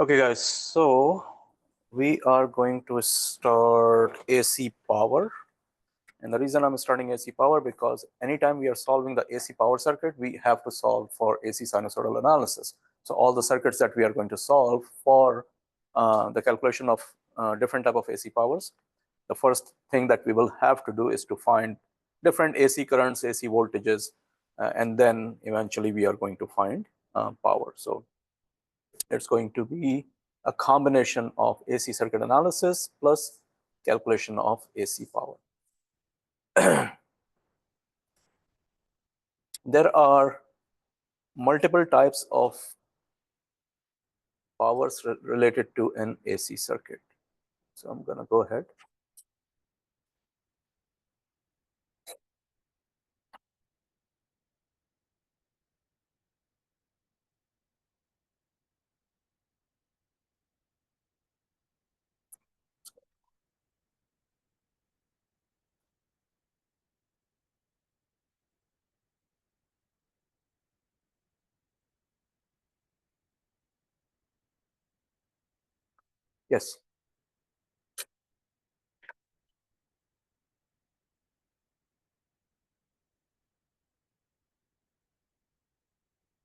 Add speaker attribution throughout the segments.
Speaker 1: Okay, guys, so we are going to start AC power. And the reason I'm starting AC power because anytime we are solving the AC power circuit, we have to solve for AC sinusoidal analysis. So all the circuits that we are going to solve for the calculation of different type of AC powers, the first thing that we will have to do is to find different AC currents, AC voltages, and then eventually we are going to find power. So it's going to be a combination of AC circuit analysis plus calculation of AC power. There are multiple types of powers related to an AC circuit. So I'm going to go ahead. Yes.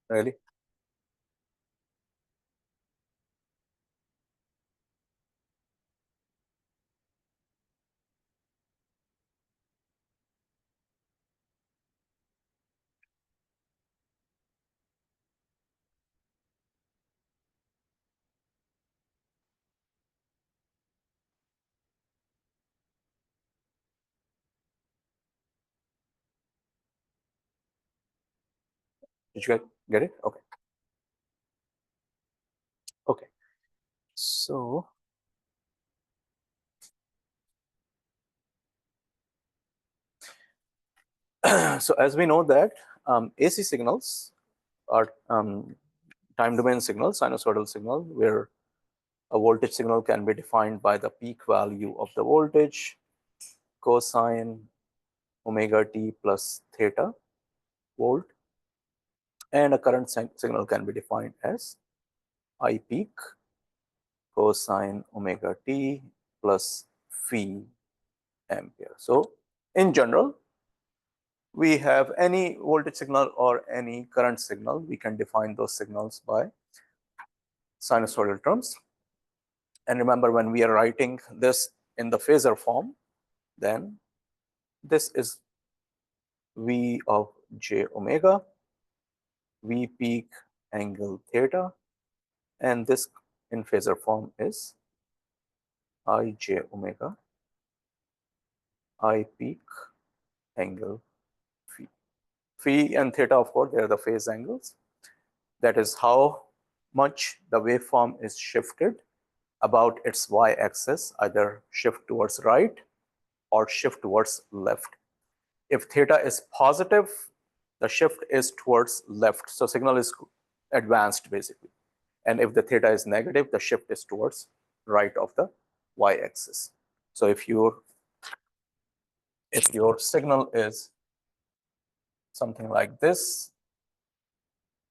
Speaker 1: Really? Did you get it? Okay. Okay. So so as we know that AC signals are time domain signal, sinusoidal signal, where a voltage signal can be defined by the peak value of the voltage, cosine omega t plus theta volt, and a current signal can be defined as I peak cosine omega t plus phi ampere. So in general, we have any voltage signal or any current signal, we can define those signals by sinusoidal terms. And remember, when we are writing this in the phasor form, then this is V of j omega, V peak angle theta, and this in phasor form is I j omega, I peak angle phi. Phi and theta, of course, they are the phase angles. That is how much the waveform is shifted about its y-axis, either shift towards right or shift towards left. If theta is positive, the shift is towards left. So signal is advanced basically. And if the theta is negative, the shift is towards right of the y-axis. So if your signal is something like this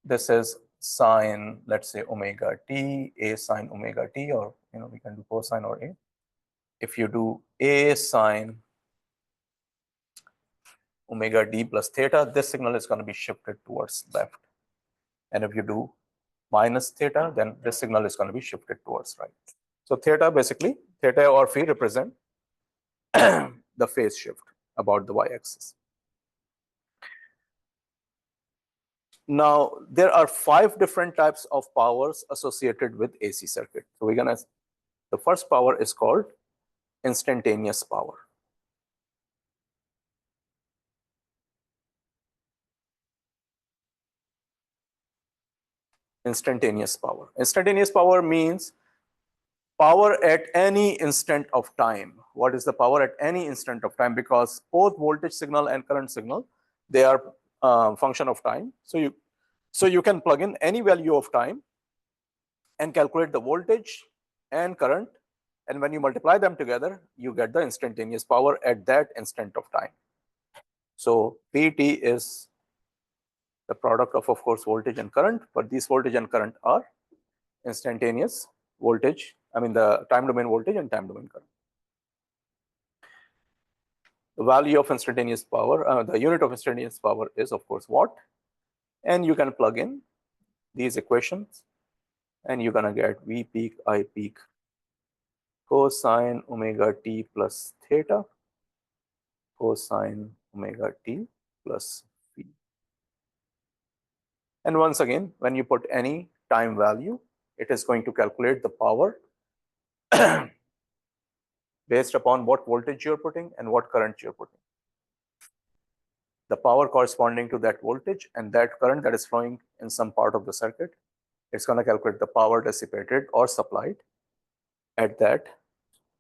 Speaker 1: is sine, let's say omega t, a sine omega t, or we can do cosine or a. If you do a sine omega d plus theta, this signal is going to be shifted towards left. And if you do minus theta, then this signal is going to be shifted towards right. So theta basically, theta or phi represent the phase shift about the y-axis. Now, there are 5 different types of powers associated with AC circuit. So the first power is called instantaneous power. Instantaneous power. Instantaneous power means power at any instant of time. What is the power at any instant of time? Because both voltage signal and current signal, they are function of time. So you can plug in any value of time and calculate the voltage and current. And when you multiply them together, you get the instantaneous power at that instant of time. So PT is the product of course, voltage and current, but these voltage and current are instantaneous voltage, the time domain voltage and time domain current. The value of instantaneous power, the unit of instantaneous power is of course watt, and you can plug in these equations and you're gonna get V peak I peak cosine omega t plus theta cosine omega t plus phi. And once again, when you put any time value, it is going to calculate the power based upon what voltage you're putting and what current you're putting. The power corresponding to that voltage and that current that is flowing in some part of the circuit, it's going to calculate the power dissipated or supplied at that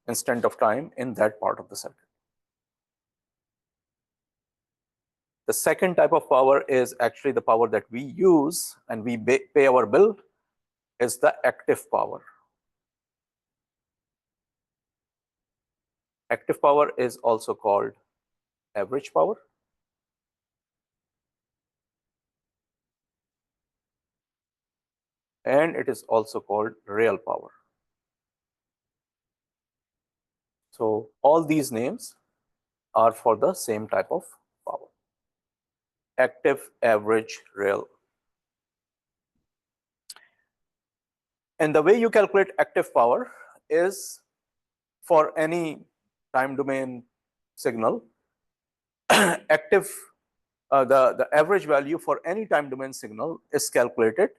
Speaker 1: instant of time in that part of the circuit. The second type of power is actually the power that we use and we pay our bill, is the active power. Active power is also called average power. And it is also called real power. So all these names are for the same type of power: active, average, real. And the way you calculate active power is for any time domain signal, active, the average value for any time domain signal is calculated,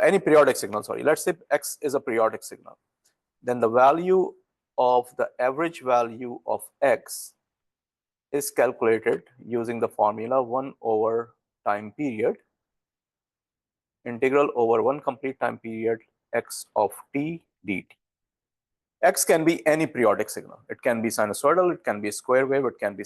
Speaker 1: any periodic signal, sorry, let's say X is a periodic signal. Then the value of the average value of X is calculated using the formula 1 over time period, integral over 1 complete time period x of t dt. X can be any periodic signal. It can be sinusoidal, it can be a square wave, it can be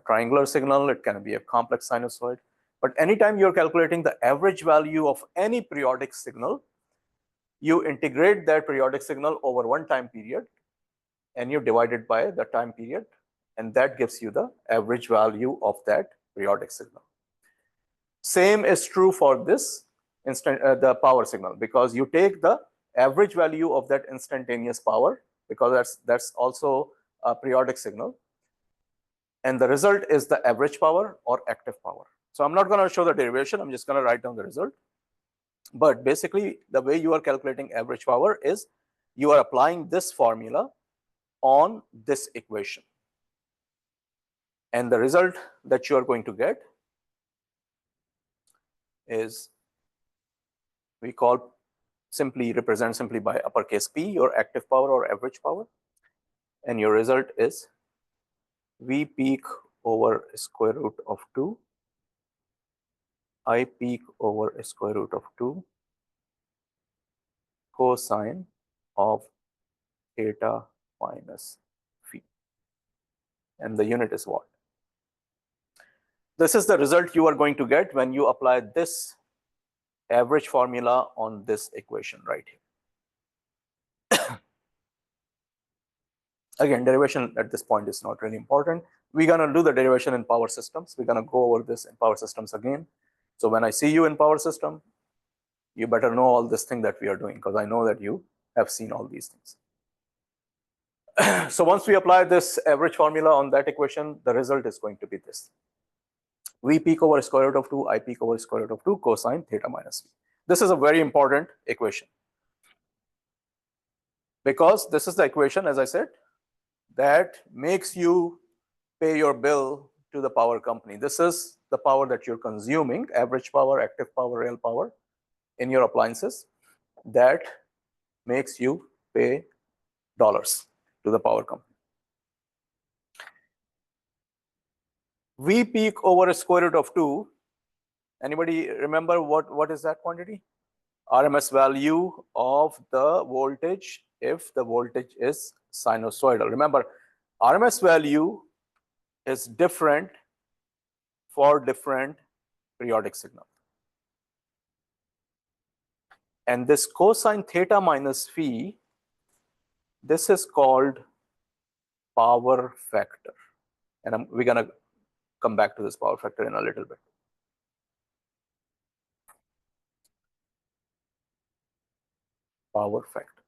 Speaker 1: triangular signal, it can be a complex sinusoid. But anytime you're calculating the average value of any periodic signal, you integrate that periodic signal over 1 time period and you divide it by the time period, and that gives you the average value of that periodic signal. Same is true for this the power signal, because you take the average value of that instantaneous power, because that's also a periodic signal, and the result is the average power or active power. So I'm not going to show the derivation, I'm just going to write down the result. But basically, the way you are calculating average power is you are applying this formula on this equation, and the result that you are going to get is, we call represent simply by uppercase P, your active power or average power, and your result is V peak over square root of 2 I peak over square root of 2 cosine of theta minus phi, and the unit is watt. This is the result you are going to get when you apply this average formula on this equation right here. Again, derivation at this point is not really important. We're going to do the derivation in power systems. We're going to go over this in power systems again. So when I see you in power system, you better know all this thing that we are doing, because I know that you have seen all these things. So once we apply this average formula on that equation, the result is going to be this: V peak over square root of 2 I peak over square root of 2 cosine theta minus phi. This is a very important equation, because this is the equation, as I said, that makes you pay your bill to the power company. This is the power that you're consuming, average power, active power, real power, in your appliances, that makes you pay dollars to the power company. V peak over square root of 2, anybody remember what is that quantity? RMS value of the voltage if the voltage is sinusoidal. Remember, RMS value is different for different periodic signal. And this cosine theta minus phi, this is called power factor. And we're going to come back to this power factor in a little bit. power factor.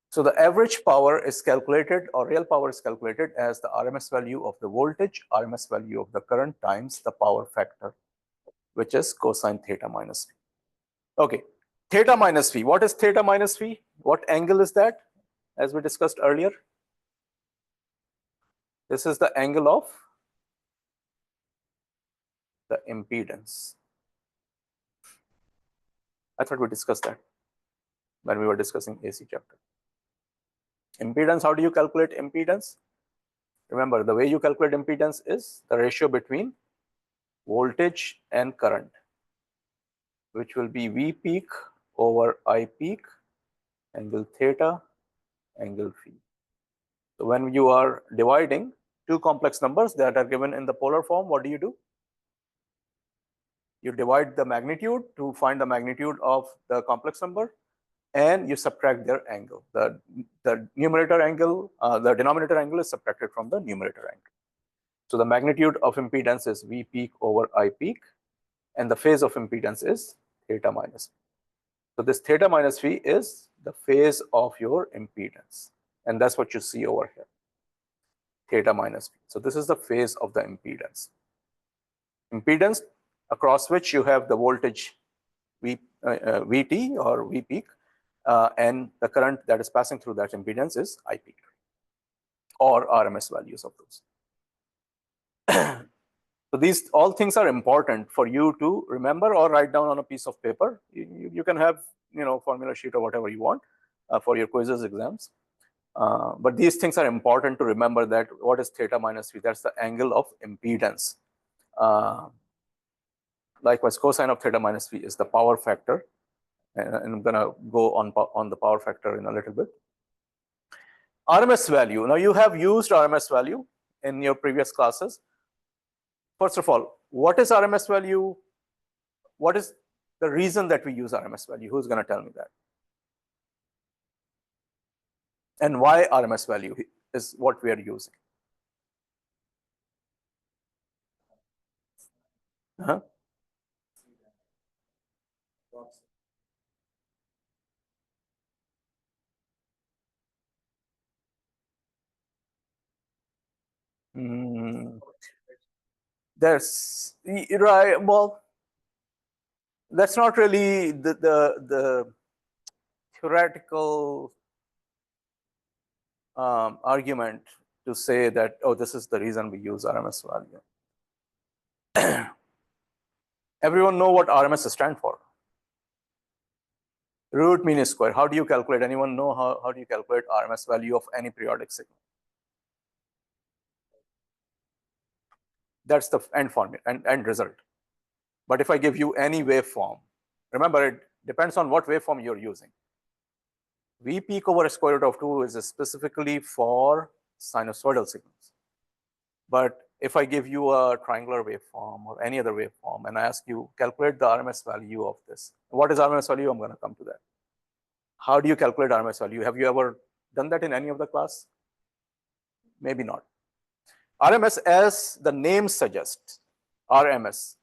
Speaker 1: So the average power is calculated, or real power is calculated as the RMS value of the voltage, RMS value of the current times the power factor, which is cosine theta minus phi. Okay, theta minus phi. What is theta minus phi? What angle is that? As we discussed earlier, this is the angle of the impedance. I thought we discussed that when we were discussing AC chapter. Impedance, how do you calculate impedance? Remember, the way you calculate impedance is the ratio between voltage and current, which will be V peak over I peak, angle theta, angle phi. So when you are dividing two complex numbers that are given in the polar form, what do? You divide the magnitude to find the magnitude of the complex number, and you subtract their angle. The numerator angle, the denominator angle is subtracted from the numerator angle. So the magnitude of impedance is V peak over I peak, and the phase of impedance is theta minus phi. So this theta minus phi is the phase of your impedance, and that's what you see over here, theta minus phi. So this is the phase of the impedance. Impedance across which you have the voltage Vt or V peak, and the current that is passing through that impedance is I peak, or RMS values of those. So these all things are important for you to remember or write down on a piece of paper. You can have formula sheet or whatever you want for your quizzes, exams. But these things are important to remember, that what is theta minus phi? That's the angle of impedance. Likewise, cosine of theta minus phi is the power factor. And I'm going to go on the power factor in a little bit. RMS value. Now, you have used RMS value in your previous classes. First of all, what is RMS value? What is the reason that we use RMS value? Who's going to tell me that? And why RMS value is what we are using? There's right. Well, that's not really the theoretical argument to say that, oh, this is the reason we use RMS value. Everyone know what RMS stands for? Root mean square. How do you calculate? Anyone know how do you calculate RMS value of any periodic signal? That's the end formula and end result. But if I give you any waveform, remember, it depends on what waveform you're using. V peak over square root of 2 is specifically for sinusoidal signals. But if I give you a triangular waveform or any other waveform and I ask you calculate the RMS value of this, what is RMS value? I'm going to come to that. How do you calculate RMS value? Have you ever done that in any of the class? Maybe not. RMS, as the name suggests, RMS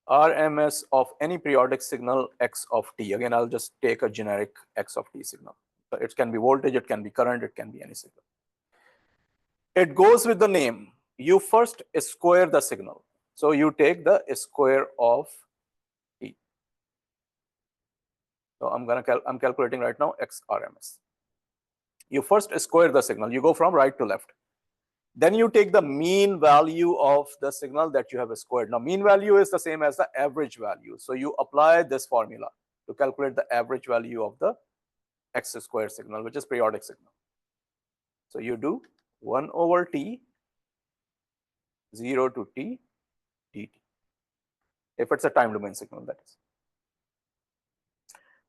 Speaker 1: of any periodic signal x of t. Again, I'll just take a generic x of t signal. So it can be voltage, it can be current, it can be any signal. It goes with the name. You first square the signal. So you take the square of t. So I'm calculating right now x RMS. You first square the signal. You go from right to left. Then you take the mean value of the signal that you have squared. Now, mean value is the same as the average value. So you apply this formula to calculate the average value of the x squared signal, which is periodic signal. So you do 1 over t, 0 to t, dt. If it's a time domain signal, that is.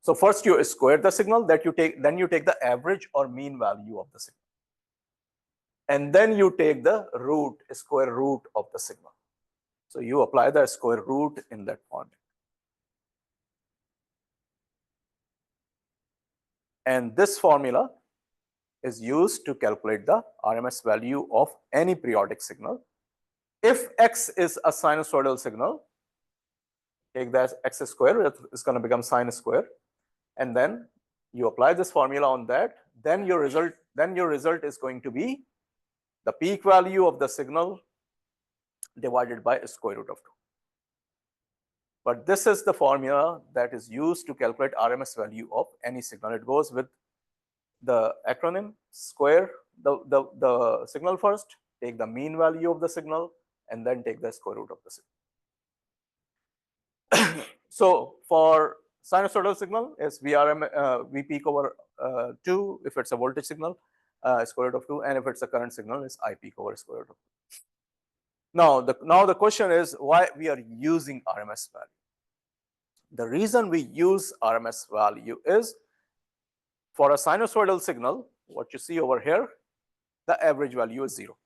Speaker 1: So first you square the signal, then you take the average or mean value of the signal. And then you take the square root of the signal. So you apply the square root in that format. And this formula is used to calculate the RMS value of any periodic signal. If x is a sinusoidal signal, take that x square, it's going to become sine square, and then you apply this formula on that, then your result is going to be the peak value of the signal divided by square root of 2. But this is the formula that is used to calculate RMS value of any signal. It goes with the acronym square the signal first, take the mean value of the signal, and then take the square root of the signal. So for sinusoidal signal, is V peak over 2 if it's a voltage signal, square root of 2, and if it's a current signal, is I peak over square root of 2. Now the question is why we are using RMS value. The reason we use RMS value is for a sinusoidal signal, what you see over here, the average value is 0,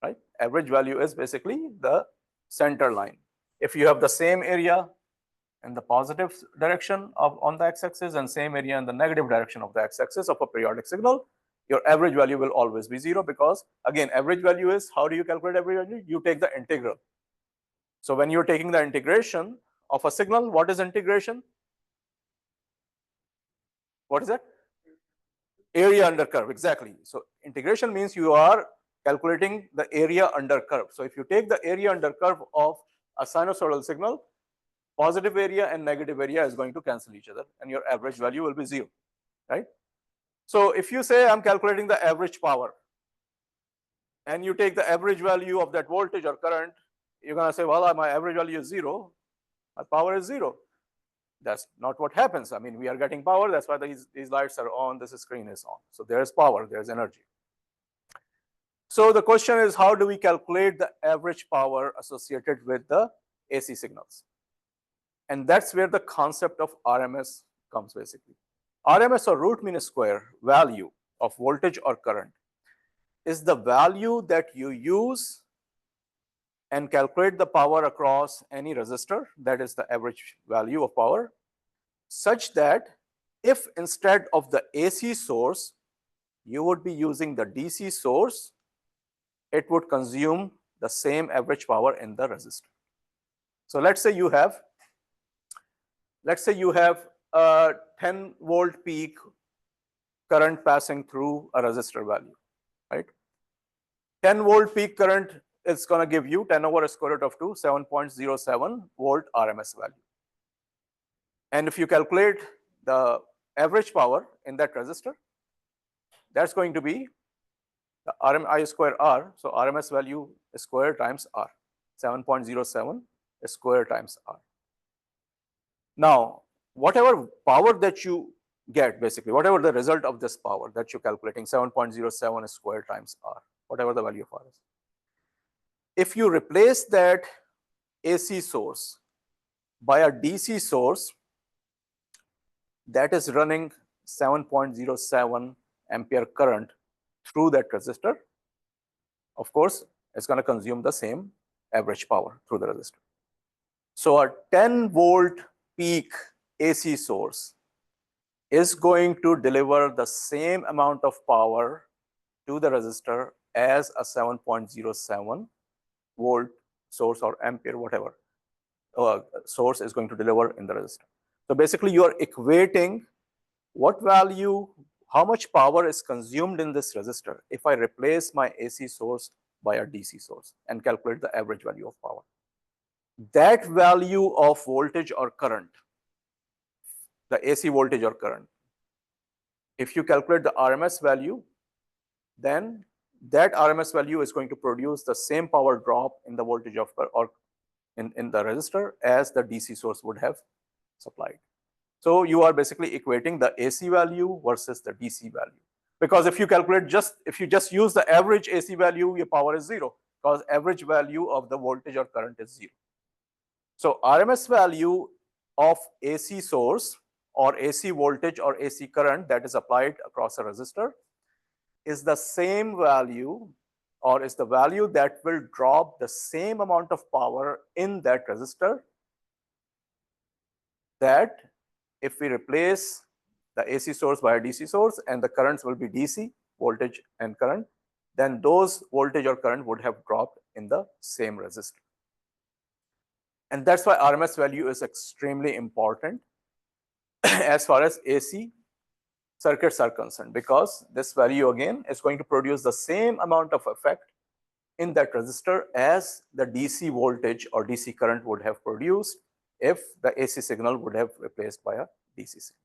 Speaker 1: right? Average value is basically the center line. If you have the same area in the positive direction on the x-axis and same area in the negative direction of the x-axis of a periodic signal, your average value will always be 0, because again, average value is, how do you calculate average value? You take the integral. So when you're taking the integration of a signal, what is integration? What is that? Area under curve, exactly. So integration means you are calculating the area under curve. So if you take the area under curve of a sinusoidal signal, positive area and negative area is going to cancel each other, and your average value will be 0, right? So if you say I'm calculating the average power, and you take the average value of that voltage or current, you're going to say, well, my average value is 0, my power is 0. That's not what happens. I mean, we are getting power. That's why these lights are on, this screen is on. So there's power, there's energy. So the question is, how do we calculate the average power associated with the AC signals? And that's where the concept of RMS comes basically. RMS, or root mean square value of voltage or current, is the value that you use and calculate the power across any resistor, that is the average value of power, such that if instead of the AC source, you would be using the DC source, it would consume the same average power in the resistor. So let's say you have a 10 volt peak current passing through a resistor value, right? 10 volt peak current is going to give you 10 over square root of 2, 7.07 volt RMS value. And if you calculate the average power in that resistor, that's going to be the I square R. So RMS value square times R, 7.07 square times R. Now, whatever power that you get, basically, whatever the result of this power that you're calculating, 7.07 square times R, whatever the value of R is. If you replace that AC source by a DC source that is running 7.07 ampere current through that resistor, of course, it's going to consume the same average power through the resistor. So a 10 volt peak AC source is going to deliver the same amount of power to the resistor as a 7.07 volt source or ampere, whatever source is going to deliver in the resistor. So basically, you are equating what value, how much power is consumed in this resistor if I replace my AC source by a DC source and calculate the average value of power. That value of voltage or current, the AC voltage or current, if you calculate the RMS value, then that RMS value is going to produce the same power drop in the voltage of or in the resistor as the DC source would have supplied. So you are basically equating the AC value versus the DC value. Because if you calculate if you just use the average AC value, your power is 0, because average value of the voltage or current is 0. So RMS value of AC source or AC voltage or AC current that is applied across a resistor is the same value, or is the value that will drop the same amount of power in that resistor that if we replace the AC source by a DC source and the currents will be DC, voltage and current, then those voltage or current would have dropped in the same resistor. And that's why RMS value is extremely important as far as AC circuits are concerned, because this value again is going to produce the same amount of effect in that resistor as the DC voltage or DC current would have produced if the AC signal would have replaced by a DC signal.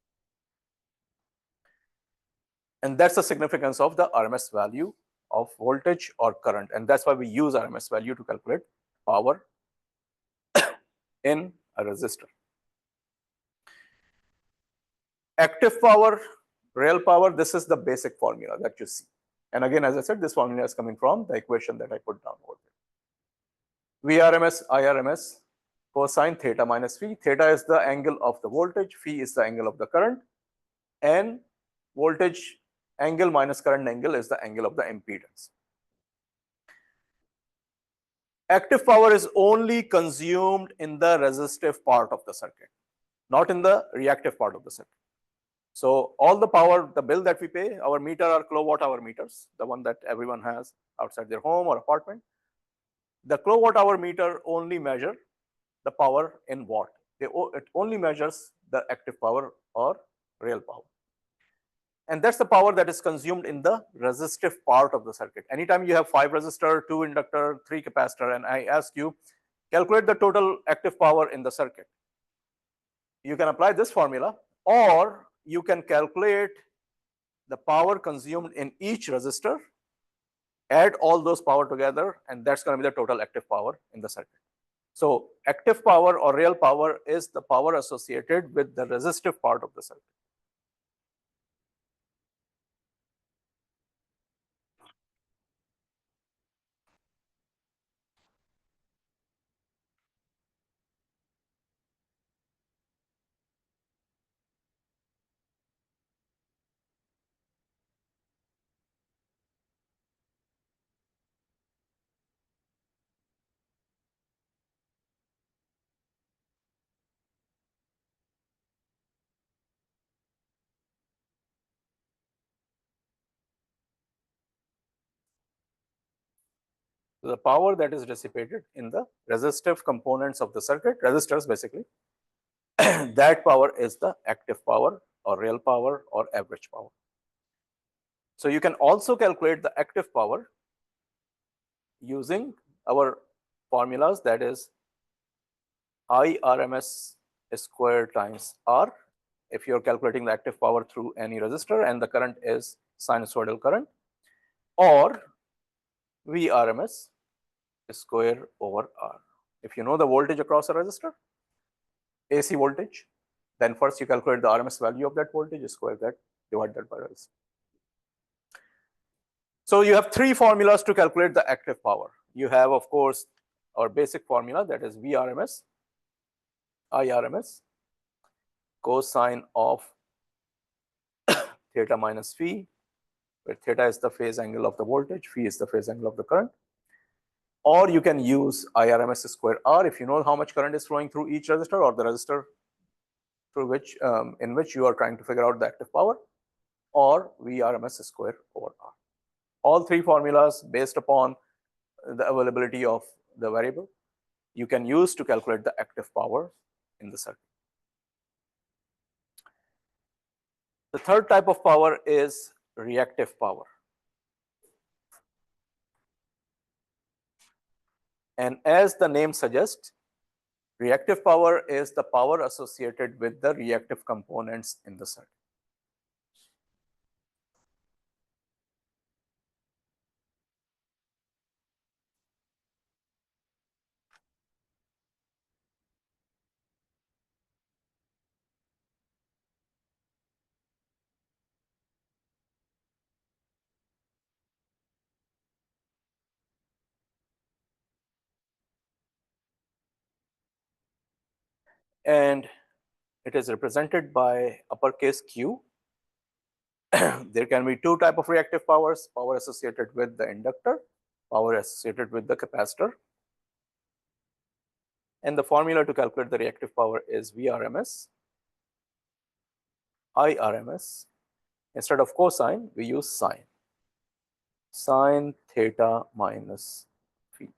Speaker 1: And that's the significance of the RMS value of voltage or current. And that's why we use RMS value to calculate power in a resistor. Active power, real power, this is the basic formula that you see. And again, as I said, this formula is coming from the equation that I put down over there. VRMS, IRMS, cosine theta minus phi. Theta is the angle of the voltage, phi is the angle of the current, and voltage angle minus current angle is the angle of the impedance. Active power is only consumed in the resistive part of the circuit, not in the reactive part of the circuit. So all the power, the bill that we pay, our meter are kilowatt hour meters, the one that everyone has outside their home or apartment. The kilowatt hour meter only measure the power in watt. It only measures the active power or real power. And that's the power that is consumed in the resistive part of the circuit. Anytime you have 5 resistor, 2 inductor, 3 capacitor, and I ask you, calculate the total active power in the circuit. You can apply this formula, or you can calculate the power consumed in each resistor, add all those power together, and that's going to be the total active power in the circuit. So active power or real power is the power associated with the resistive part of the circuit. The power that is dissipated in the resistive components of the circuit, resistors basically, that power is the active power or real power or average power. So you can also calculate the active power using our formulas, that is IRMS square times R. If you're calculating the active power through any resistor and the current is sinusoidal current, or VRMS square over R. If you know the voltage across a resistor, AC voltage, then first you calculate the RMS value of that voltage, square that, divide that by resistance. So you have 3 formulas to calculate the active power. You have, of course, our basic formula, that is VRMS, IRMS, cosine of theta minus phi, where theta is the phase angle of the voltage, phi is the phase angle of the current. Or you can use IRMS square R if you know how much current is flowing through each resistor or the resistor through which in which you are trying to figure out the active power, or VRMS square over R. All 3 formulas based upon the availability of the variable you can use to calculate the active power in the circuit. The third type of power is reactive power. And as the name suggests, reactive power is the power associated with the reactive components in the circuit. And it is represented by uppercase Q. There can be 2 types of reactive powers, power associated with the inductor, power associated with the capacitor. And the formula to calculate the reactive power is VRMS, IRMS. Instead of cosine, we use sine. Sine theta minus phi.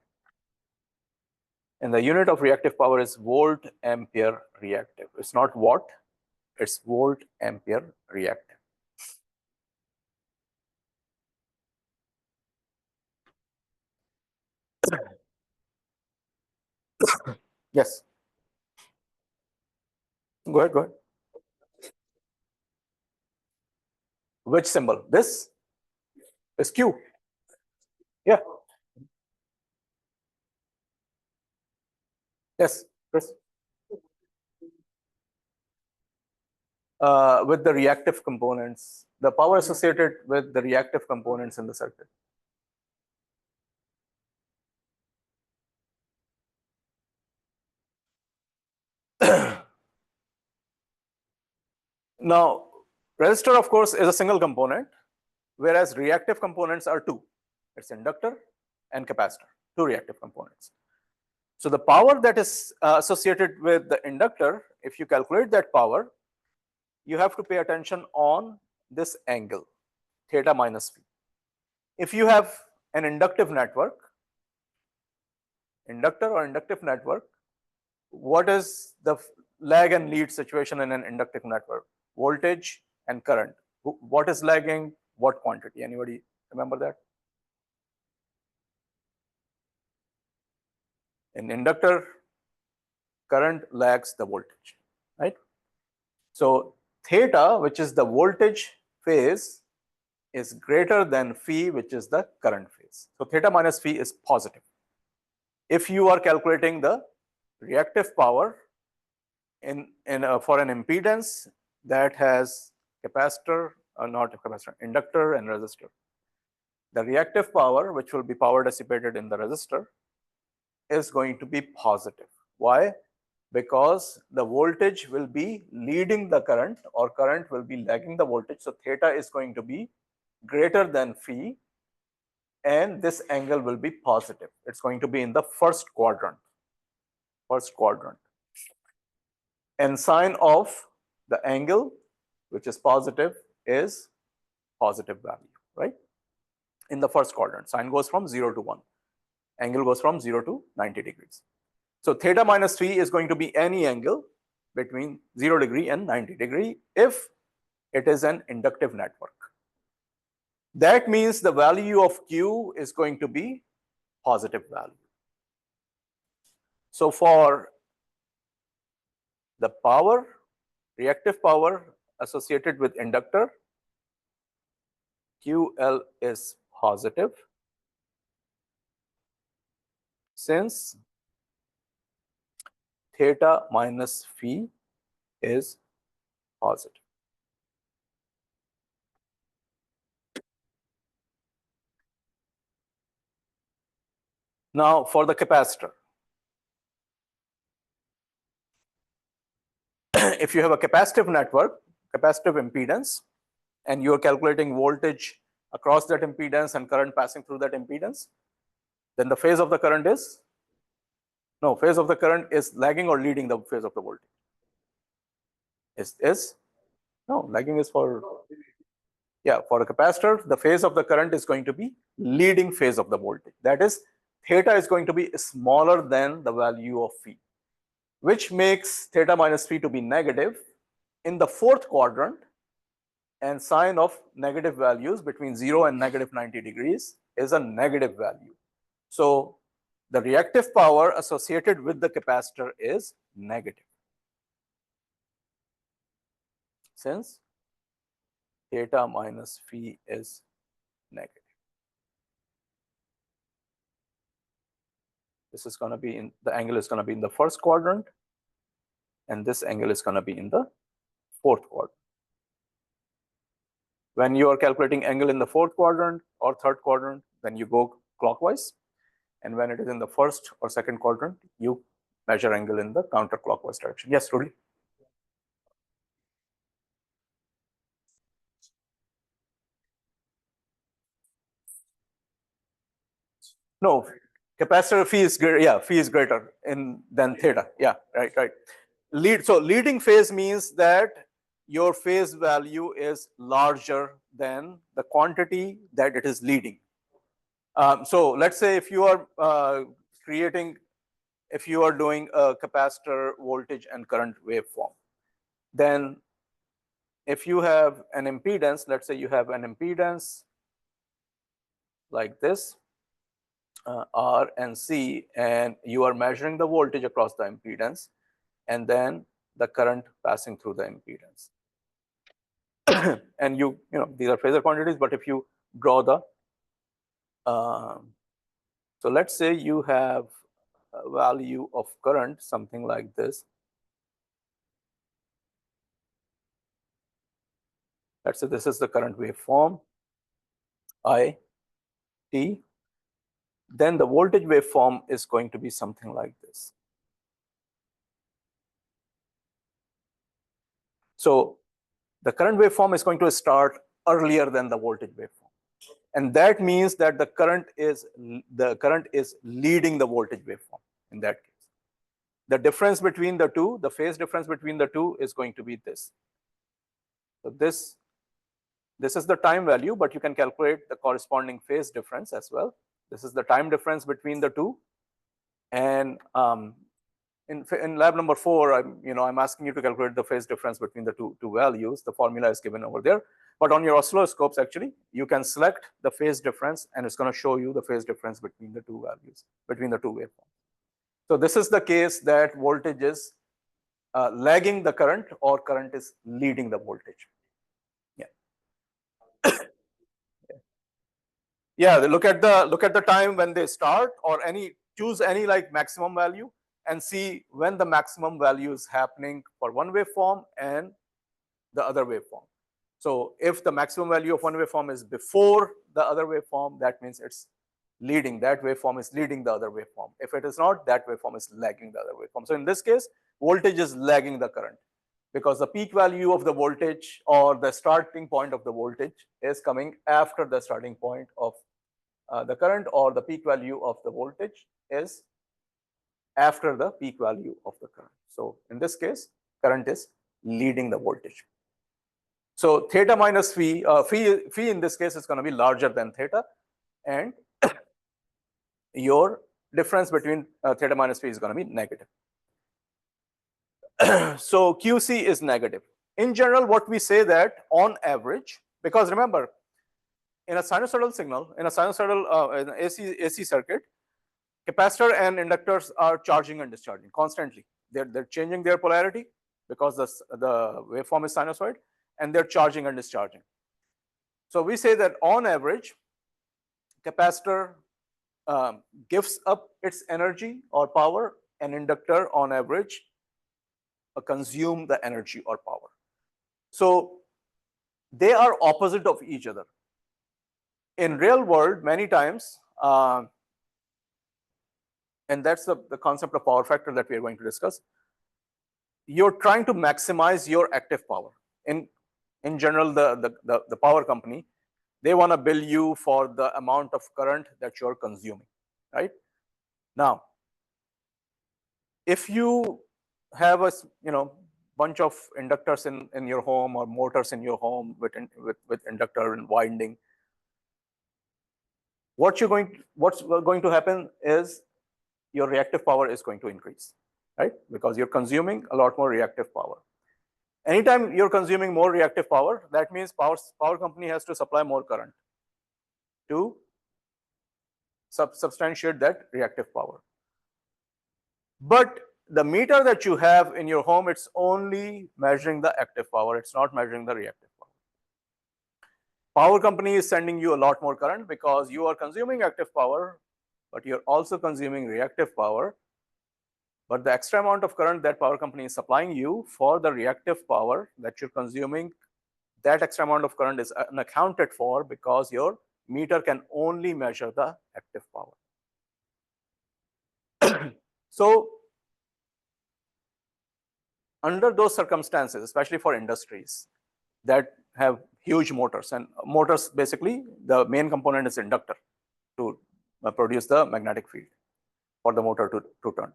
Speaker 1: And the unit of reactive power is volt ampere reactive. It's not watt, it's volt ampere reactive. Yes. Go ahead, go ahead. Which symbol? This is Q. Yeah. Yes, Chris. With the reactive components, the power associated with the reactive components in the circuit. Now, resistor, of course, is a single component, whereas reactive components are two. It's inductor and capacitor, two reactive components. So the power that is associated with the inductor, if you calculate that power, you have to pay attention on this angle, theta minus phi. If you have an inductive network, inductor or inductive network, what is the lag and lead situation in an inductive network? Voltage and current. What is lagging? What quantity? Anybody remember that? In inductor, current lags the voltage, right? So theta, which is the voltage phase, is greater than phi, which is the current phase. So theta minus phi is positive. If you are calculating the reactive power for an impedance that has capacitor, not a capacitor, inductor and resistor, the reactive power, which will be power dissipated in the resistor, is going to be positive. Why? Because the voltage will be leading the current, or current will be lagging the voltage. So theta is going to be greater than phi, and this angle will be positive. It's going to be in the first quadrant. And sine of the angle, which is positive, is positive value, right? In the first quadrant, sine goes from 0 to 1. Angle goes from 0 to 90 degrees. So theta minus phi is going to be any angle between 0 degree and 90 degree if it is an inductive network. That means the value of Q is going to be positive value. So for the power, reactive power associated with inductor, QL is positive since theta minus phi is positive. Now for the capacitor, if you have a capacitive network, capacitive impedance, and you are calculating voltage across that impedance and current passing through that impedance, then the phase of the current is, no, phase of the current is lagging or leading the phase of the voltage? No, lagging is for, yeah, for a capacitor, the phase of the current is going to be leading phase of the voltage. That is, theta is going to be smaller than the value of phi, which makes theta minus phi to be negative in the fourth quadrant, and sine of negative values between 0 and negative 90 degrees is a negative value. So the reactive power associated with the capacitor is negative, since theta minus phi is negative. This is going to be in, the angle is going to be in the first quadrant, and this angle is going to be in the fourth quadrant. When you are calculating angle in the fourth quadrant or third quadrant, then you go clockwise. And when it is in the first or second quadrant, you measure angle in the counterclockwise direction. Yes, Rudy? No, capacitor phi is greater. Yeah, phi is greater than theta. Yeah, right. So leading phase means that your phase value is larger than the quantity that it is leading. So let's say if you are creating if you are doing a capacitor voltage and current waveform, then if you have an impedance, let's say you have an impedance like this, R and C, and you are measuring the voltage across the impedance, and then the current passing through the impedance. And you know, these are phasor quantities, but if you draw the, so let's say you have a value of current, something like this. Let's say this is the current waveform, I, T. Then the voltage waveform is going to be something like this. So the current waveform is going to start earlier than the voltage waveform. And that means that the current is leading the voltage waveform in that case. The difference between the two, the phase difference between the two is going to be this. So this is the time value, but you can calculate the corresponding phase difference as well. This is the time difference between the two. And in lab number 4, I'm asking you to calculate the phase difference between the two values. The formula is given over there. But on your oscilloscopes, actually, you can select the phase difference, and it's going to show you the phase difference between the two values, between the two waveforms. So this is the case that voltage is lagging the current, or current is leading the voltage. Yeah, look at the time when they start, or choose any like maximum value, and see when the maximum value is happening for one waveform and the other waveform. So if the maximum value of one waveform is before the other waveform, that means it's leading, that waveform is leading the other waveform. If it is not, that waveform is lagging the other waveform. So in this case, voltage is lagging the current, because the peak value of the voltage, or the starting point of the voltage, is coming after the starting point of the current, or the peak value of the voltage is after the peak value of the current. So in this case, current is leading the voltage. So theta minus phi, phi in this case is going to be larger than theta, and your difference between theta minus phi is going to be negative. So QC is negative. In general, what we say that on average, because remember, in a sinusoidal signal, in an AC circuit, capacitor and inductors are charging and discharging constantly. They're changing their polarity because the waveform is sinusoid, and they're charging and discharging. So we say that on average, capacitor gives up its energy or power, and inductor on average consume the energy or power. So they are opposite of each other. In real world, many times, and that's the concept of power factor that we are going to discuss, you're trying to maximize your active power. In general, the power company, they want to bill you for the amount of current that you're consuming, right? Now, if you have a bunch of inductors in your home, or motors in your home with inductor and winding, what's going to happen is your reactive power is going to increase, right? Because you're consuming a lot more reactive power. Anytime you're consuming more reactive power, that means power company has to supply more current to substantiate that reactive power. But the meter that you have in your home, it's only measuring the active power. It's not measuring the reactive power. Power company is sending you a lot more current because you are consuming active power, but you're also consuming reactive power. But the extra amount of current that power company is supplying you for the reactive power that you're consuming, that extra amount of current is unaccounted for, because your meter can only measure the active power. So under those circumstances, especially for industries that have huge motors, and motors, basically the main component is inductor to produce the magnetic field for the motor to turn.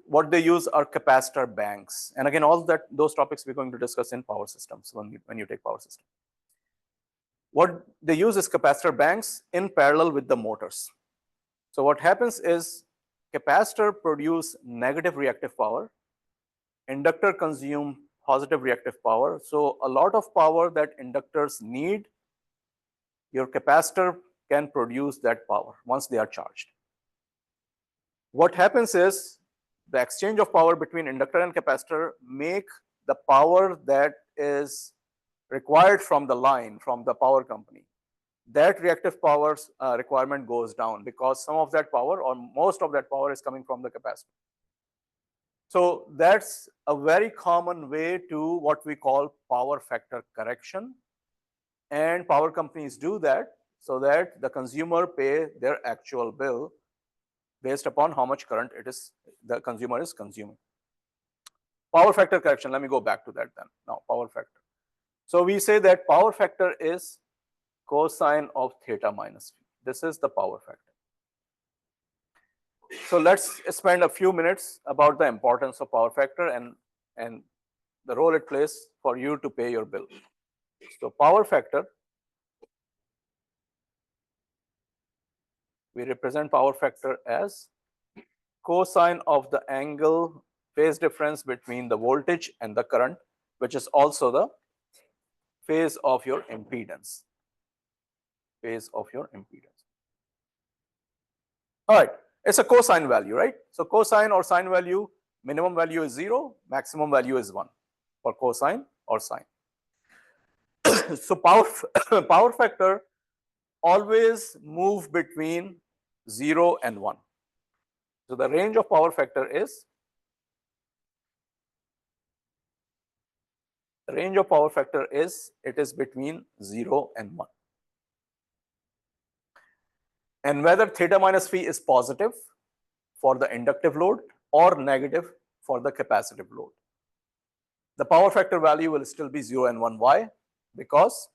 Speaker 1: What they use are capacitor banks. And again, all those topics we're going to discuss in power systems when you take power system. What they use is capacitor banks in parallel with the motors. So what happens is, capacitor produce negative reactive power, inductor consume positive reactive power. So a lot of power that inductors need, your capacitor can produce that power once they are charged. What happens is the exchange of power between inductor and capacitor make the power that is required from the line, from the power company. That reactive power requirement goes down because some of that power or most of that power is coming from the capacitor. So that's a very common way to what we call power factor correction. And power companies do that so that the consumer pay their actual bill based upon how much current it is the consumer is consuming. Power factor correction, let me go back to that then. Now, power factor. So we say that power factor is cosine of theta minus phi. This is the power factor. So let's spend a few minutes about the importance of power factor and the role it plays for you to pay your bill. So power factor, we represent power factor as cosine of the angle phase difference between the voltage and the current, which is also the phase of your impedance. Phase of your impedance. All right, it's a cosine value, right? So cosine or sine value, minimum value is 0, maximum value is 1 for cosine or sine. So power factor always move between 0 and 1. So the range of power factor is it is between 0 and 1. And whether theta minus phi is positive for the inductive load or negative for the capacitive load, the power factor value will still be 0 and 1. Why? Because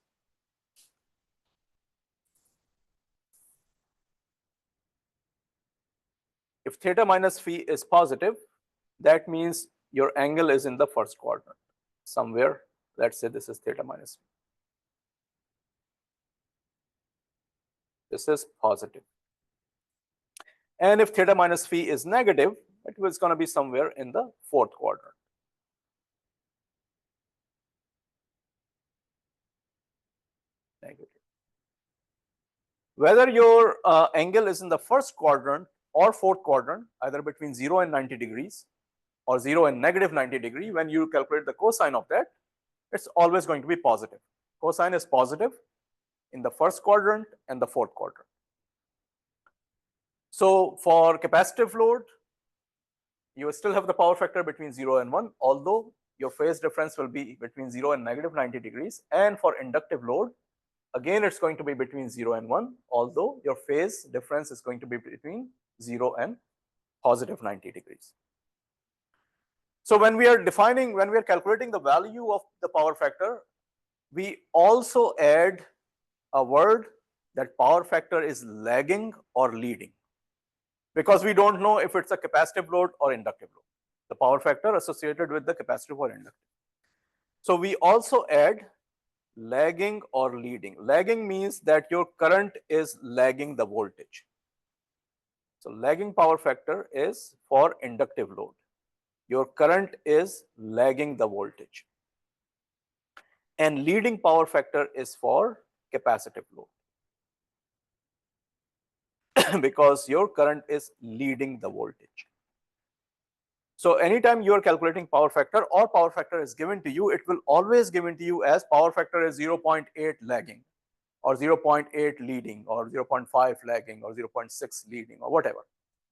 Speaker 1: if theta minus phi is positive, that means your angle is in the first quadrant somewhere. Let's say this is theta minus phi. This is positive. And if theta minus phi is negative, it was going to be somewhere in the fourth quadrant. Negative. Whether your angle is in the first quadrant or fourth quadrant, either between 0 and 90 degrees or 0 and negative 90 degree, when you calculate the cosine of that, it's always going to be positive. Cosine is positive in the first quadrant and the fourth quadrant. So for capacitive load, you still have the power factor between 0 and 1, although your phase difference will be between 0 and negative 90 degrees. And for inductive load, again, it's going to be between 0 and 1, although your phase difference is going to be between 0 and positive 90 degrees. So when we are calculating the value of the power factor, we also add a word that power factor is lagging or leading, because we don't know if it's a capacitive load or inductive load, the power factor associated with the capacitive or inductive. So we also add lagging or leading. Lagging means that your current is lagging the voltage. So lagging power factor is for inductive load. Your current is lagging the voltage. And leading power factor is for capacitive load. Because your current is leading the voltage. So anytime you are calculating power factor or power factor is given to you, it will always given to you as power factor is 0.8 lagging or 0.8 leading or 0.5 lagging or 0.6 leading or whatever.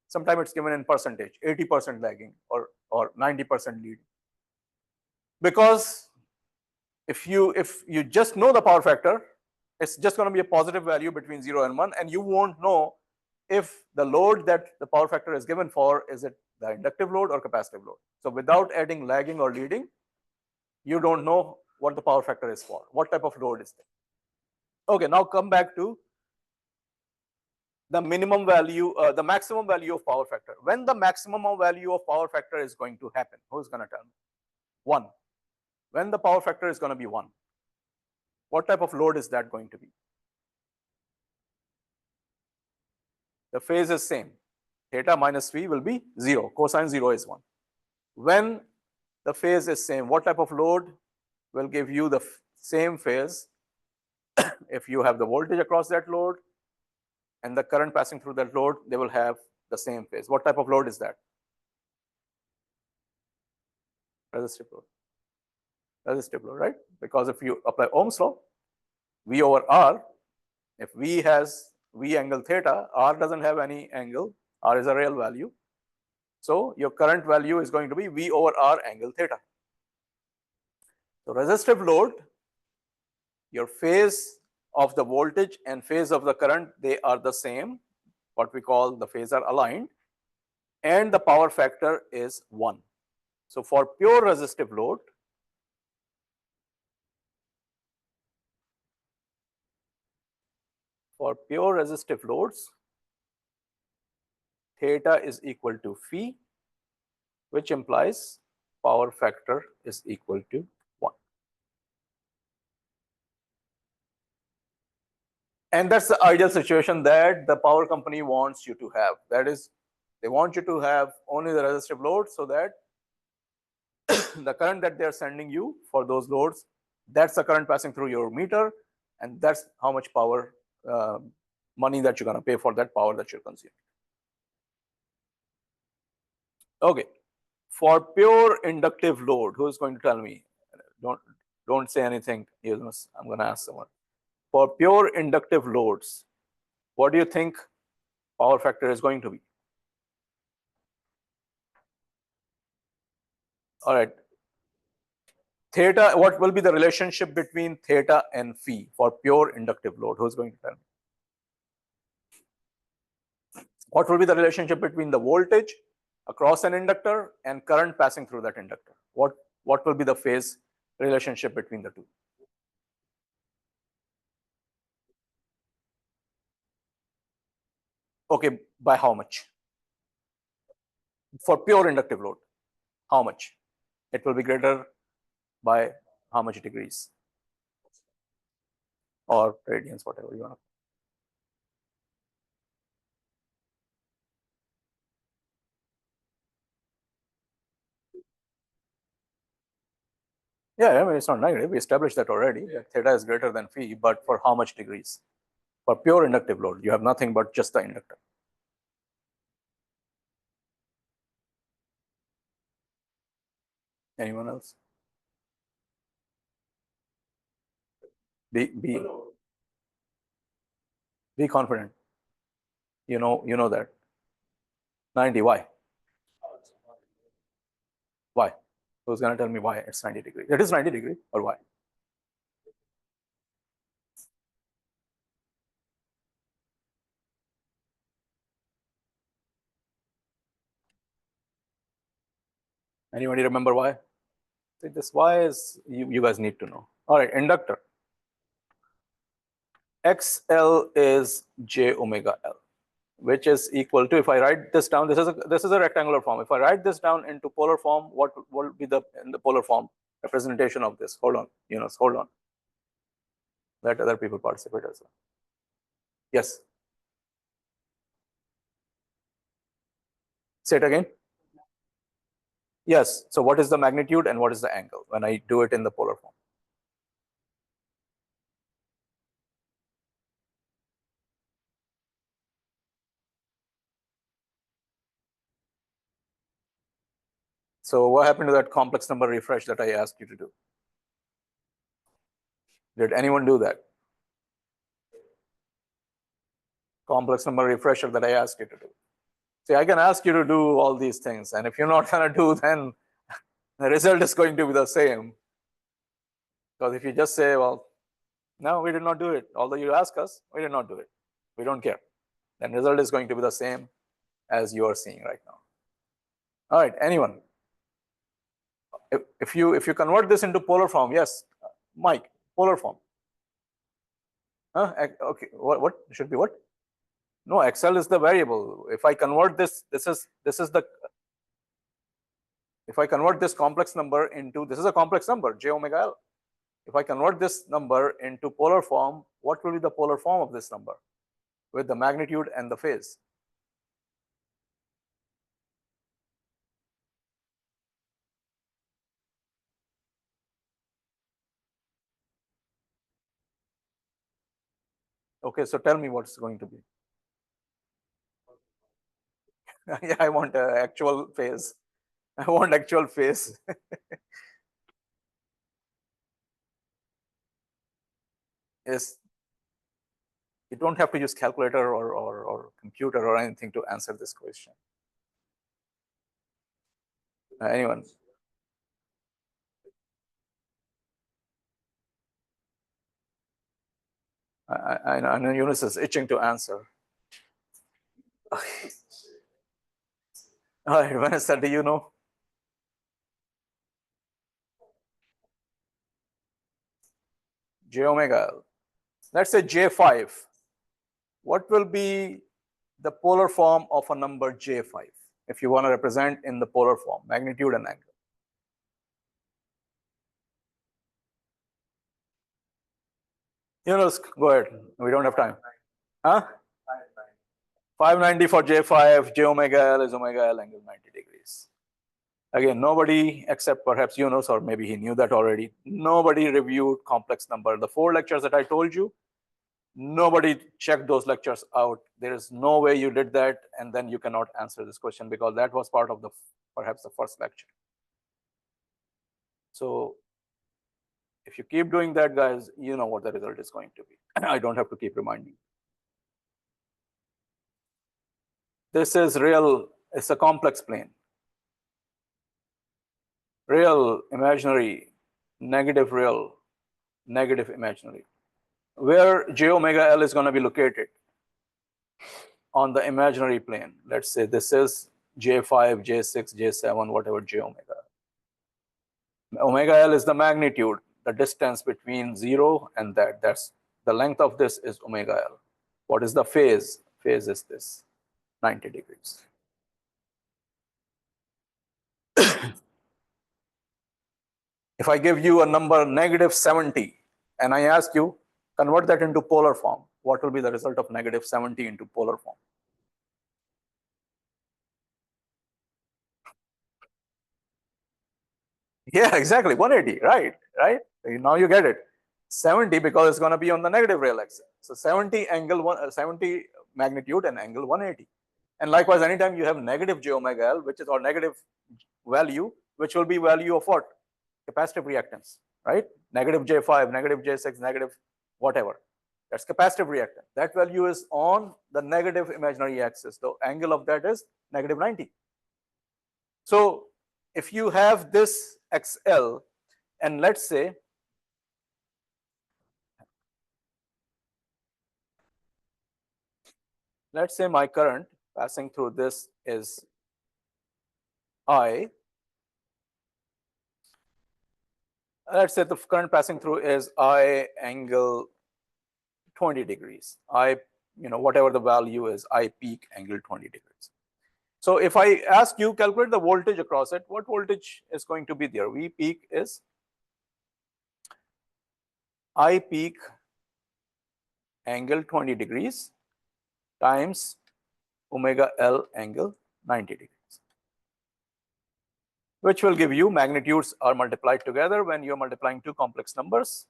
Speaker 1: Sometimes it's given in percentage, 80% lagging or 90% leading. Because if you just know the power factor, it's just going to be a positive value between 0 and 1, and you won't know if the load that the power factor is given for, is it the inductive load or capacitive load. So without adding lagging or leading, you don't know what the power factor is for, what type of load is there. Okay, now come back to the minimum value, the maximum value of power factor. When the maximum value of power factor is going to happen, who's going to tell me? 1. When the power factor is going to be 1, what type of load is that going to be? The phase is same. theta minus phi will be 0. Cosine 0 is 1. When the phase is same, what type of load will give you the same phase? If you have the voltage across that load and the current passing through that load, they will have the same phase. What type of load is that? Resistive load. Resistive load, right? Because if you apply Ohm's law, V over R, if V has V angle theta, R doesn't have any angle, R is a real value. So your current value is going to be V over R angle theta. So resistive load, your phase of the voltage and phase of the current, they are the same, what we call the phase are aligned, and the power factor is 1. So for pure resistive load, theta is equal to phi, which implies power factor is equal to 1. And that's the ideal situation that the power company wants you to have. That is, they want you to have only the resistive load so that the current that they're sending you for those loads, that's the current passing through your meter, and that's how much power, money that you're going to pay for that power that you're consuming. Okay, for pure inductive load, who is going to tell me? Don't say anything, Yunus. I'm going to ask someone. For pure inductive loads, what do you think power factor is going to be? All right. Theta, what will be the relationship between theta and phi for pure inductive load? Who's going to tell me? What will be the relationship between the voltage across an inductor and current passing through that inductor? What will be the phase relationship between the two? Okay, by how much? For pure inductive load, how much? It will be greater by how much degrees? Or radians, whatever you want to. Yeah, I mean, it's not negative. We established that already, that theta is greater than phi, but for how much degrees? For pure inductive load, you have nothing but just the inductor. Anyone else? Be confident. You know that. 90, why? Why? Who's going to tell me why it's 90 degrees? It is 90 degrees, or why? Anybody remember why? See, this why is, you guys need to know. All right, inductor. XL is J omega L, which is equal to, if I write this down, this is a rectangular form. If I write this down into polar form, what will be in the polar form representation of this? Hold on, Yunus, hold on. Let other people participate as well. Yes. Say it again. Yes. So what is the magnitude and what is the angle when I do it in the polar form? So what happened to that complex number refresh that I asked you to do? Did anyone do that? Complex number refresher that I asked you to do. See, I can ask you to do all these things, and if you're not going to do, then the result is going to be the same. Because if you just say, well, no, we did not do it, although you ask us, we did not do it, we don't care, then result is going to be the same as you are seeing right now. All right, anyone? If you convert this into polar form, yes, Mike, polar form. Okay, what should be what? No, XL is the variable. If I convert this is the, if I convert this complex number into, this is a complex number, J omega L. If I convert this number into polar form, what will be the polar form of this number with the magnitude and the phase? Okay, so tell me what's going to be. Yeah, I want actual phase. I want actual phase. Yes, you don't have to use calculator or computer or anything to answer this question. Anyone? I know Yunus is itching to answer. All right, Vanessa, do you know? J omega L. Let's say J5. What will be the polar form of a number J5 if you want to represent in the polar form, magnitude and angle? Yunus, go ahead. We don't have time. Huh? 590 for J5, J omega L is omega L angle 90 degrees. Again, nobody except perhaps Yunus, or maybe he knew that already, nobody reviewed complex number. The 4 lectures that I told you, nobody checked those lectures out. There is no way you did that, and then you cannot answer this question because that was part of the perhaps the first lecture. So if you keep doing that, guys, you know what the result is going to be. I don't have to keep reminding. This is real, it's a complex plane. Real, imaginary, negative, real, negative, imaginary. Where J omega L is going to be located on the imaginary plane. Let's say this is J5, J6, J7, whatever J omega. Omega L is the magnitude, the distance between 0 and that. That's the length of this is omega L. What is the phase? Phase is this, 90 degrees. If I give you a number negative 70 and I ask you, convert that into polar form, what will be the result of negative 70 into polar form? Yeah, exactly, 180, right? Now you get it. 70 because it's going to be on the negative real axis. So 70 angle 70 magnitude and angle 180. And likewise, anytime you have negative j omega L, which is or negative value, which will be value of what? Capacitive reactance, right? Negative J5, negative J6, negative whatever. That's capacitive reactance. That value is on the negative imaginary axis. The angle of that is negative 90. So if you have this XL, and let's say my current passing through this is I. Let's say the current passing through is I angle 20 degrees. Whatever the value is, I peak angle 20 degrees. So if I ask you calculate the voltage across it, what voltage is going to be there? V peak is I peak angle 20 degrees times omega L angle 90 degrees, which will give you magnitudes are multiplied together when you're multiplying two complex numbers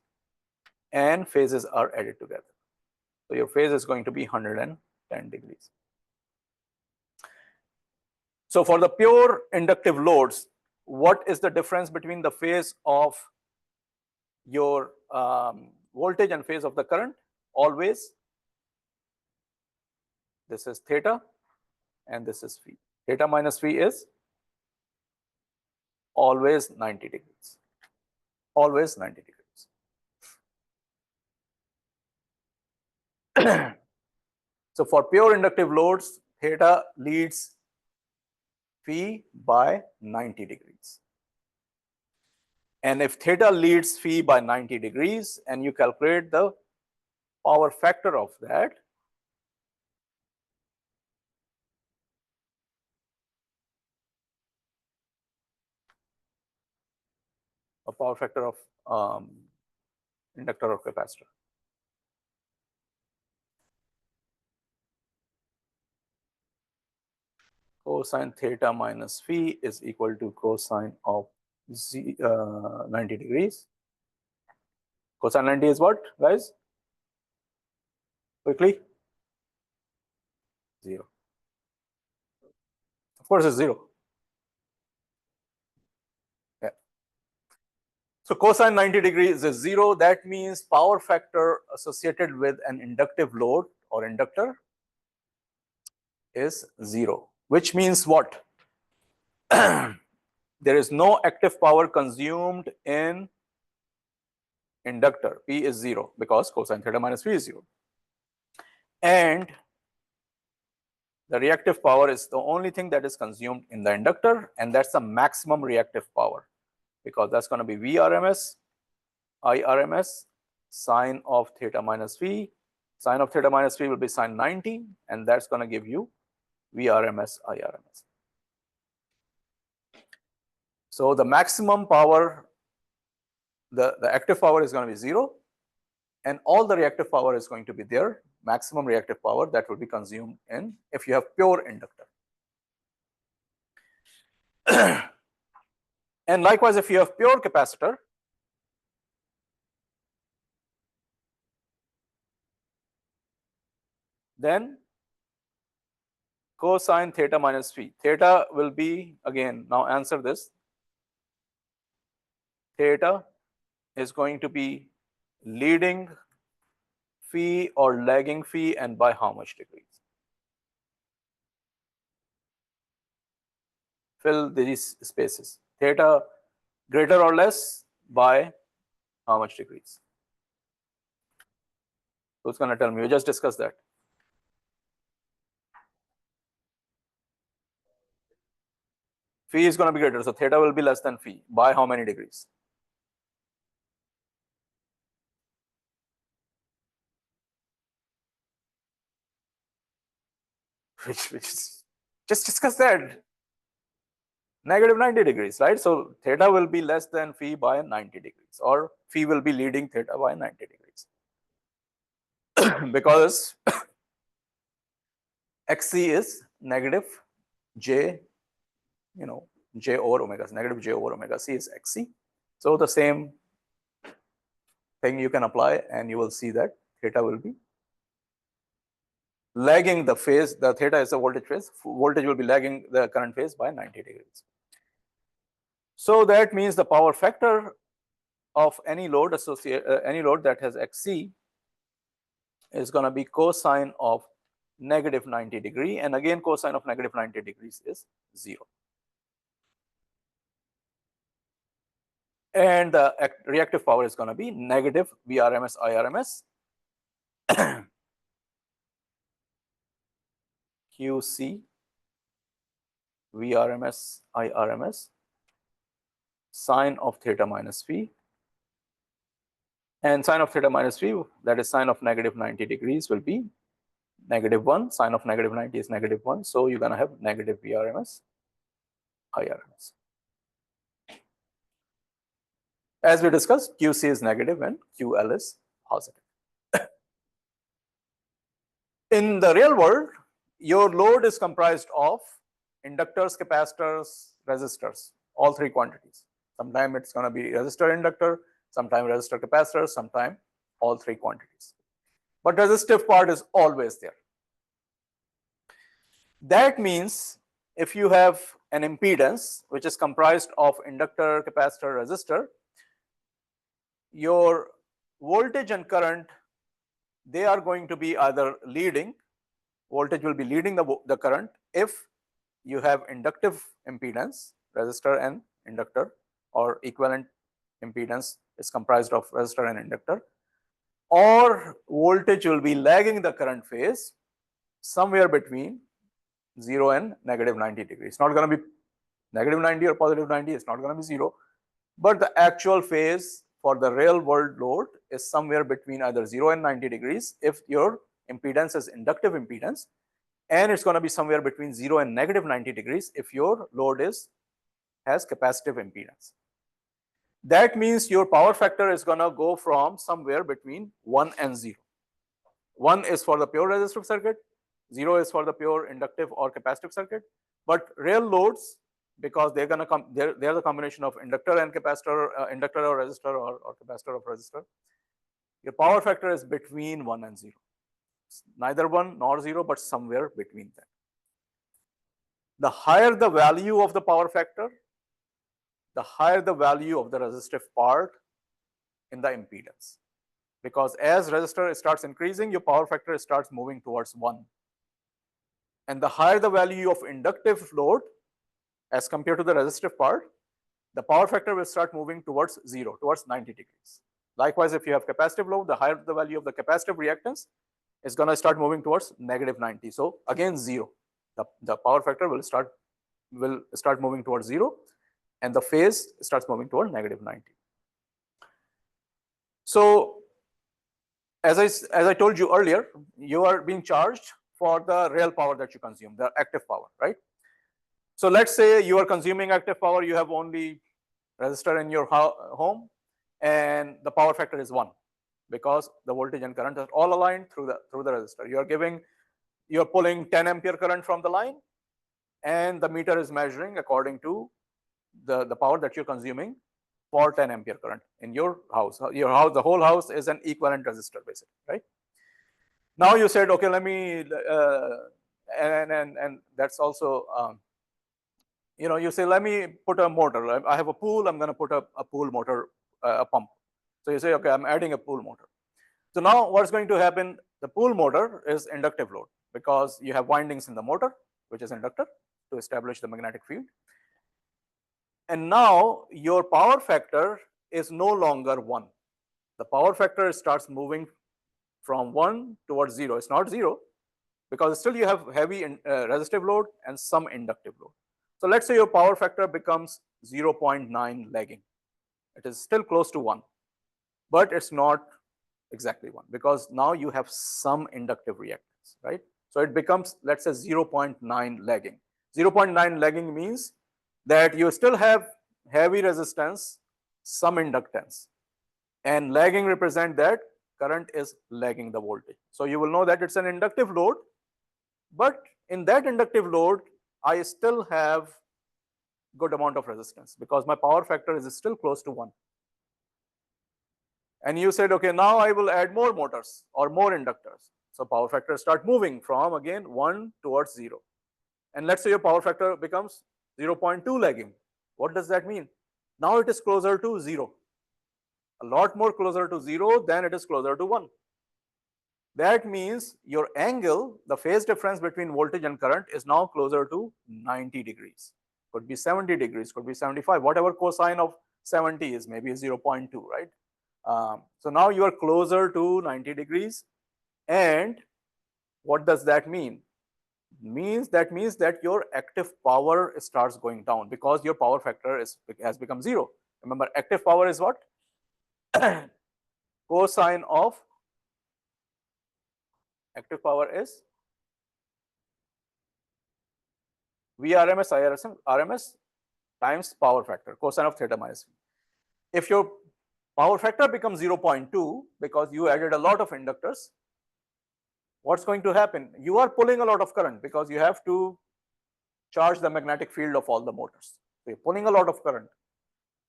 Speaker 1: and phases are added together. So your phase is going to be 110 degrees. So for the pure inductive loads, what is the difference between the phase of your voltage and phase of the current? Always, this is theta and this is phi. Theta minus phi is always 90 degrees. Always 90 degrees. So for pure inductive loads, theta leads phi by 90 degrees. And if theta leads phi by 90 degrees and you calculate the power factor of that, a power factor of inductor or capacitor. Cosine theta minus phi is equal to cosine of 90 degrees. Cosine 90 is what, guys? Quickly. 0. Of course, it's 0. Yeah. So cosine 90 degrees is 0. That means power factor associated with an inductive load or inductor is 0, which means what? There is no active power consumed in inductor. P is 0 because cosine theta minus phi is 0. And the reactive power is the only thing that is consumed in the inductor, and that's the maximum reactive power, because that's going to be Vrms, Irms, sine of theta minus phi. Sine of theta minus phi will be sine 90, and that's going to give you Vrms, Irms. So the maximum power, the active power is going to be 0, and all the reactive power is going to be there, maximum reactive power that will be consumed in if you have pure inductor. And likewise, if you have pure capacitor, then cosine theta minus phi. Theta will be, again, now answer this. Theta is going to be leading phi or lagging phi, and by how much degrees? Fill these spaces. Theta greater or less by how much degrees? Who's going to tell me? We just discussed that. Phi is going to be greater, so theta will be less than phi. By how many degrees? Which just discuss that. Negative 90 degrees, right? So theta will be less than phi by 90 degrees, or phi will be leading theta by 90 degrees. Because xc is negative j, j over omega, negative j over omega c is xc. So the same thing you can apply, and you will see that theta will be lagging the phase. The theta is the voltage phase. Voltage will be lagging the current phase by 90 degrees. So that means the power factor of any load that has xc is going to be cosine of negative 90 degree, and again cosine of negative 90 degrees is 0. And the reactive power is going to be negative Vrms, Irms, QC, Vrms, Irms, sine of theta minus phi. And sine of theta minus phi, that is sine of negative 90 degrees, will be negative 1. Sine of negative 90 is negative 1. So you're going to have negative Vrms, Irms. As we discussed, QC is negative and QL is positive. In the real world, your load is comprised of inductors, capacitors, resistors, all three quantities. Sometimes it's going to be resistor inductor, sometimes resistor capacitor, sometimes all three quantities. But resistive part is always there. That means if you have an impedance which is comprised of inductor, capacitor, resistor, your voltage and current, they are going to be either leading, voltage will be leading the current if you have inductive impedance, resistor and inductor, or equivalent impedance is comprised of resistor and inductor, or voltage will be lagging the current phase somewhere between 0 and negative 90 degrees. It's not going to be negative 90 or positive 90, it's not going to be 0, but the actual phase for the real world load is somewhere between either 0 and 90 degrees if your impedance is inductive impedance, and it's going to be somewhere between 0 and negative 90 degrees if your load has capacitive impedance. That means your power factor is going to go from somewhere between 1 and 0. 1 is for the pure resistive circuit, 0 is for the pure inductive or capacitive circuit. But real loads, because they're going to come, they're the combination of inductor and capacitor, inductor or resistor, or capacitor of resistor, your power factor is between 1 and 0. neither 1 nor 0, but somewhere between them. The higher the value of the power factor, the higher the value of the resistive part in the impedance. Because as resistor starts increasing, your power factor starts moving towards 1. And the higher the value of inductive load as compared to the resistive part, the power factor will start moving towards 0, towards 90 degrees. Likewise, if you have capacitive load, the higher the value of the capacitive reactance is going to start moving towards -90. So again, 0. The power factor will start moving towards 0, and the phase starts moving toward -90. So as I told you earlier, you are being charged for the real power that you consume, the active power, right? So let's say you are consuming active power, you have only resistor in your home, and the power factor is 1 because the voltage and current are all aligned through the resistor. You're pulling 10 ampere current from the line, and the meter is measuring according to the power that you're consuming for 10 ampere current in your house. The whole house is an equivalent resistor, basically, right? Now you said, okay, let me, and that's also, you say, let me put a motor. I have a pool, I'm going to put a pool motor, a pump. So you say, okay, I'm adding a pool motor. So now what's going to happen? The pool motor is inductive load because you have windings in the motor, which is inductor, to establish the magnetic field. And now your power factor is no longer 1. The power factor starts moving from 1 towards 0. It's not 0 because still you have heavy resistive load and some inductive load. So let's say your power factor becomes 0.9 lagging. It is still close to 1, but it's not exactly 1 because now you have some inductive reactance, right? So it becomes, let's say, 0.9 lagging. 0.9 lagging means that you still have heavy resistance, some inductance, and lagging represent that current is lagging the voltage. So you will know that it's an inductive load, but in that inductive load, I still have good amount of resistance because my power factor is still close to 1. And you said, okay, now I will add more motors or more inductors. So power factor start moving from, again, 1 towards 0. And let's say your power factor becomes 0.2 lagging. What does that mean? Now it is closer to 0. A lot more closer to 0 than it is closer to 1. That means your angle, the phase difference between voltage and current, is now closer to 90 degrees. Could be 70 degrees, could be 75, whatever cosine of 70 is, maybe 0.2, right? So now you are closer to 90 degrees. And what does that mean? That means that your active power starts going down because your power factor has become 0. Remember, active power is what? Cosine of active power is VRMS RMS times power factor, cosine of theta minus V. If your power factor becomes 0.2 because you added a lot of inductors, what's going to happen? You are pulling a lot of current because you have to charge the magnetic field of all the motors. So you're pulling a lot of current.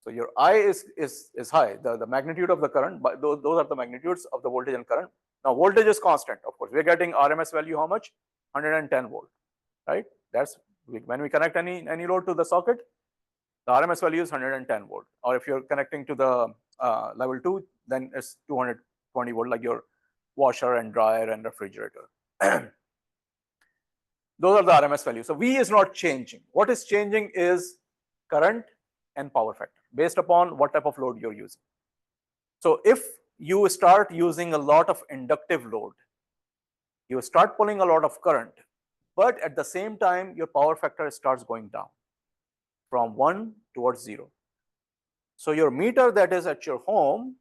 Speaker 1: So your I is high, the magnitude of the current, but those are the magnitudes of the voltage and current. Now voltage is constant, of course. We're getting RMS value how much? 110 volt, right? That's when we connect any load to the socket, the RMS value is 110 volt. Or if you're connecting to the level 2, then it's 220 volt, like your washer and dryer and refrigerator. Those are the RMS values. So V is not changing. What is changing is current and power factor based upon what type of load you're using. So if you start using a lot of inductive load, you start pulling a lot of current, but at the same time, your power factor starts going down from 1 towards 0. So your meter that is at your home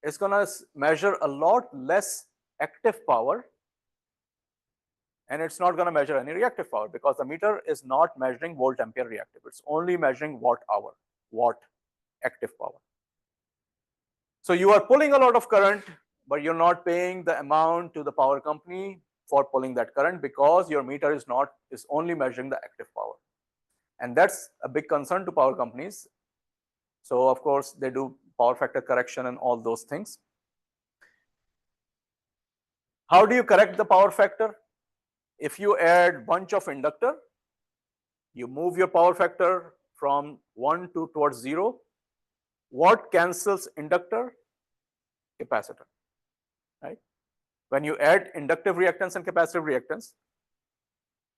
Speaker 1: is going to measure a lot less active power, and it's not going to measure any reactive power because the meter is not measuring volt ampere reactive. It's only measuring watt hour, watt active power. So you are pulling a lot of current, but you're not paying the amount to the power company for pulling that current because your meter is only measuring the active power. And that's a big concern to power companies. So of course they do power factor correction and all those things. How do you correct the power factor? If you add bunch of inductor, you move your power factor from 1 to towards 0. What cancels inductor? Capacitor, right? When you add inductive reactance and capacitive reactance,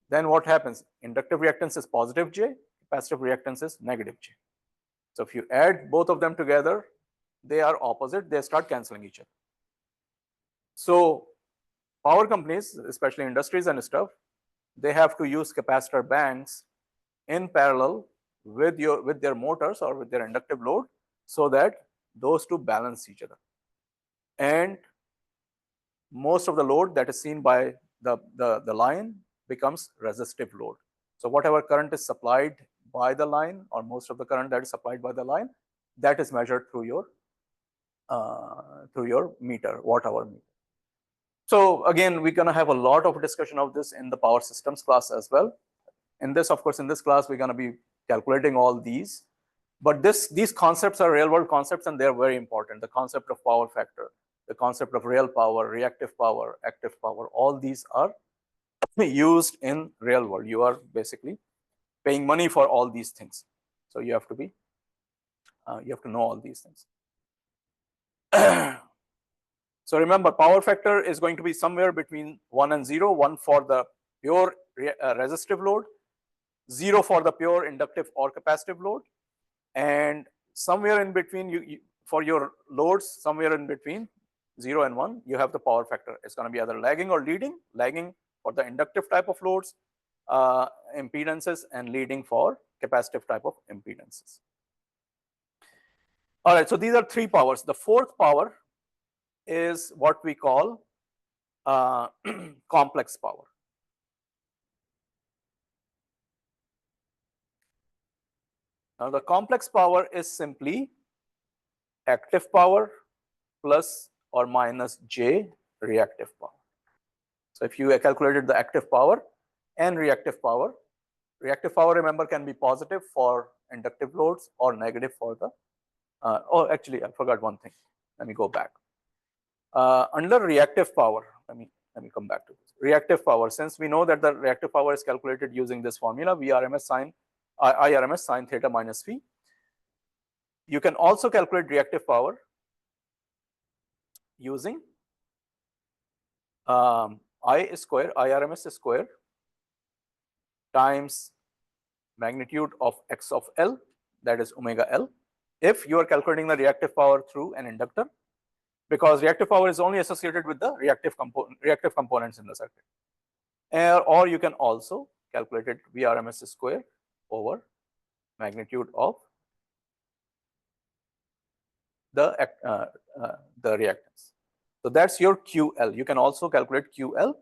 Speaker 1: then what happens? Inductive reactance is positive J, capacitive reactance is negative J. So if you add both of them together, they are opposite, they start canceling each other. So power companies, especially industries and stuff, they have to use capacitor banks in parallel with their motors or with their inductive load, so that those two balance each other. And most of the load that is seen by the line becomes resistive load. So whatever current is supplied by the line, or most of the current that is supplied by the line, that is measured through your meter, watt-hour meter. So again, we're going to have a lot of discussion of this in the power systems class as well. In this, of course, in this class, we're going to be calculating all these. But these concepts are real-world concepts, and they're very important. The concept of power factor, the concept of real power, reactive power, active power, all these are used in real world. You are basically paying money for all these things. So you have to be, you have to know all these things. So remember, power factor is going to be somewhere between 1 and 0, 1 for the pure resistive load, 0 for the pure inductive or capacitive load, and somewhere in between, for your loads, somewhere in between 0 and 1, you have the power factor. It's going to be either lagging or leading. Lagging for the inductive type of loads, impedances, and leading for capacitive type of impedances. All right, so these are three powers. The fourth power is what we call complex power. Now, the complex power is simply active power plus or minus J reactive power. So if you calculated the active power and reactive power, remember, can be positive for inductive loads or negative for the, oh, actually, I forgot one thing. Let me go back. Under reactive power, let me come back to this. Reactive power, since we know that the reactive power is calculated using this formula, IRMS sine theta minus phi. You can also calculate reactive power using IRMS square times magnitude of x of L, that is omega L, if you are calculating the reactive power through an inductor, because reactive power is only associated with the reactive components in the circuit. Or you can also calculate it VRMS square over magnitude of the reactance. So that's your QL. You can also calculate QL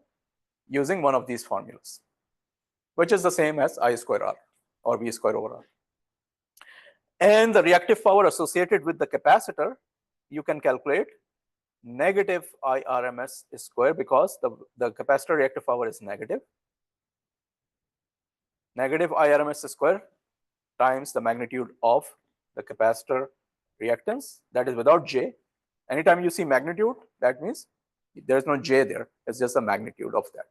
Speaker 1: using one of these formulas, which is the same as I square R or V square over R. And the reactive power associated with the capacitor, you can calculate negative IRMS square, because the capacitor reactive power is negative. Negative IRMS square times the magnitude of the capacitor reactance, that is without J. Anytime you see magnitude, that means there is no J there. It's just the magnitude of that.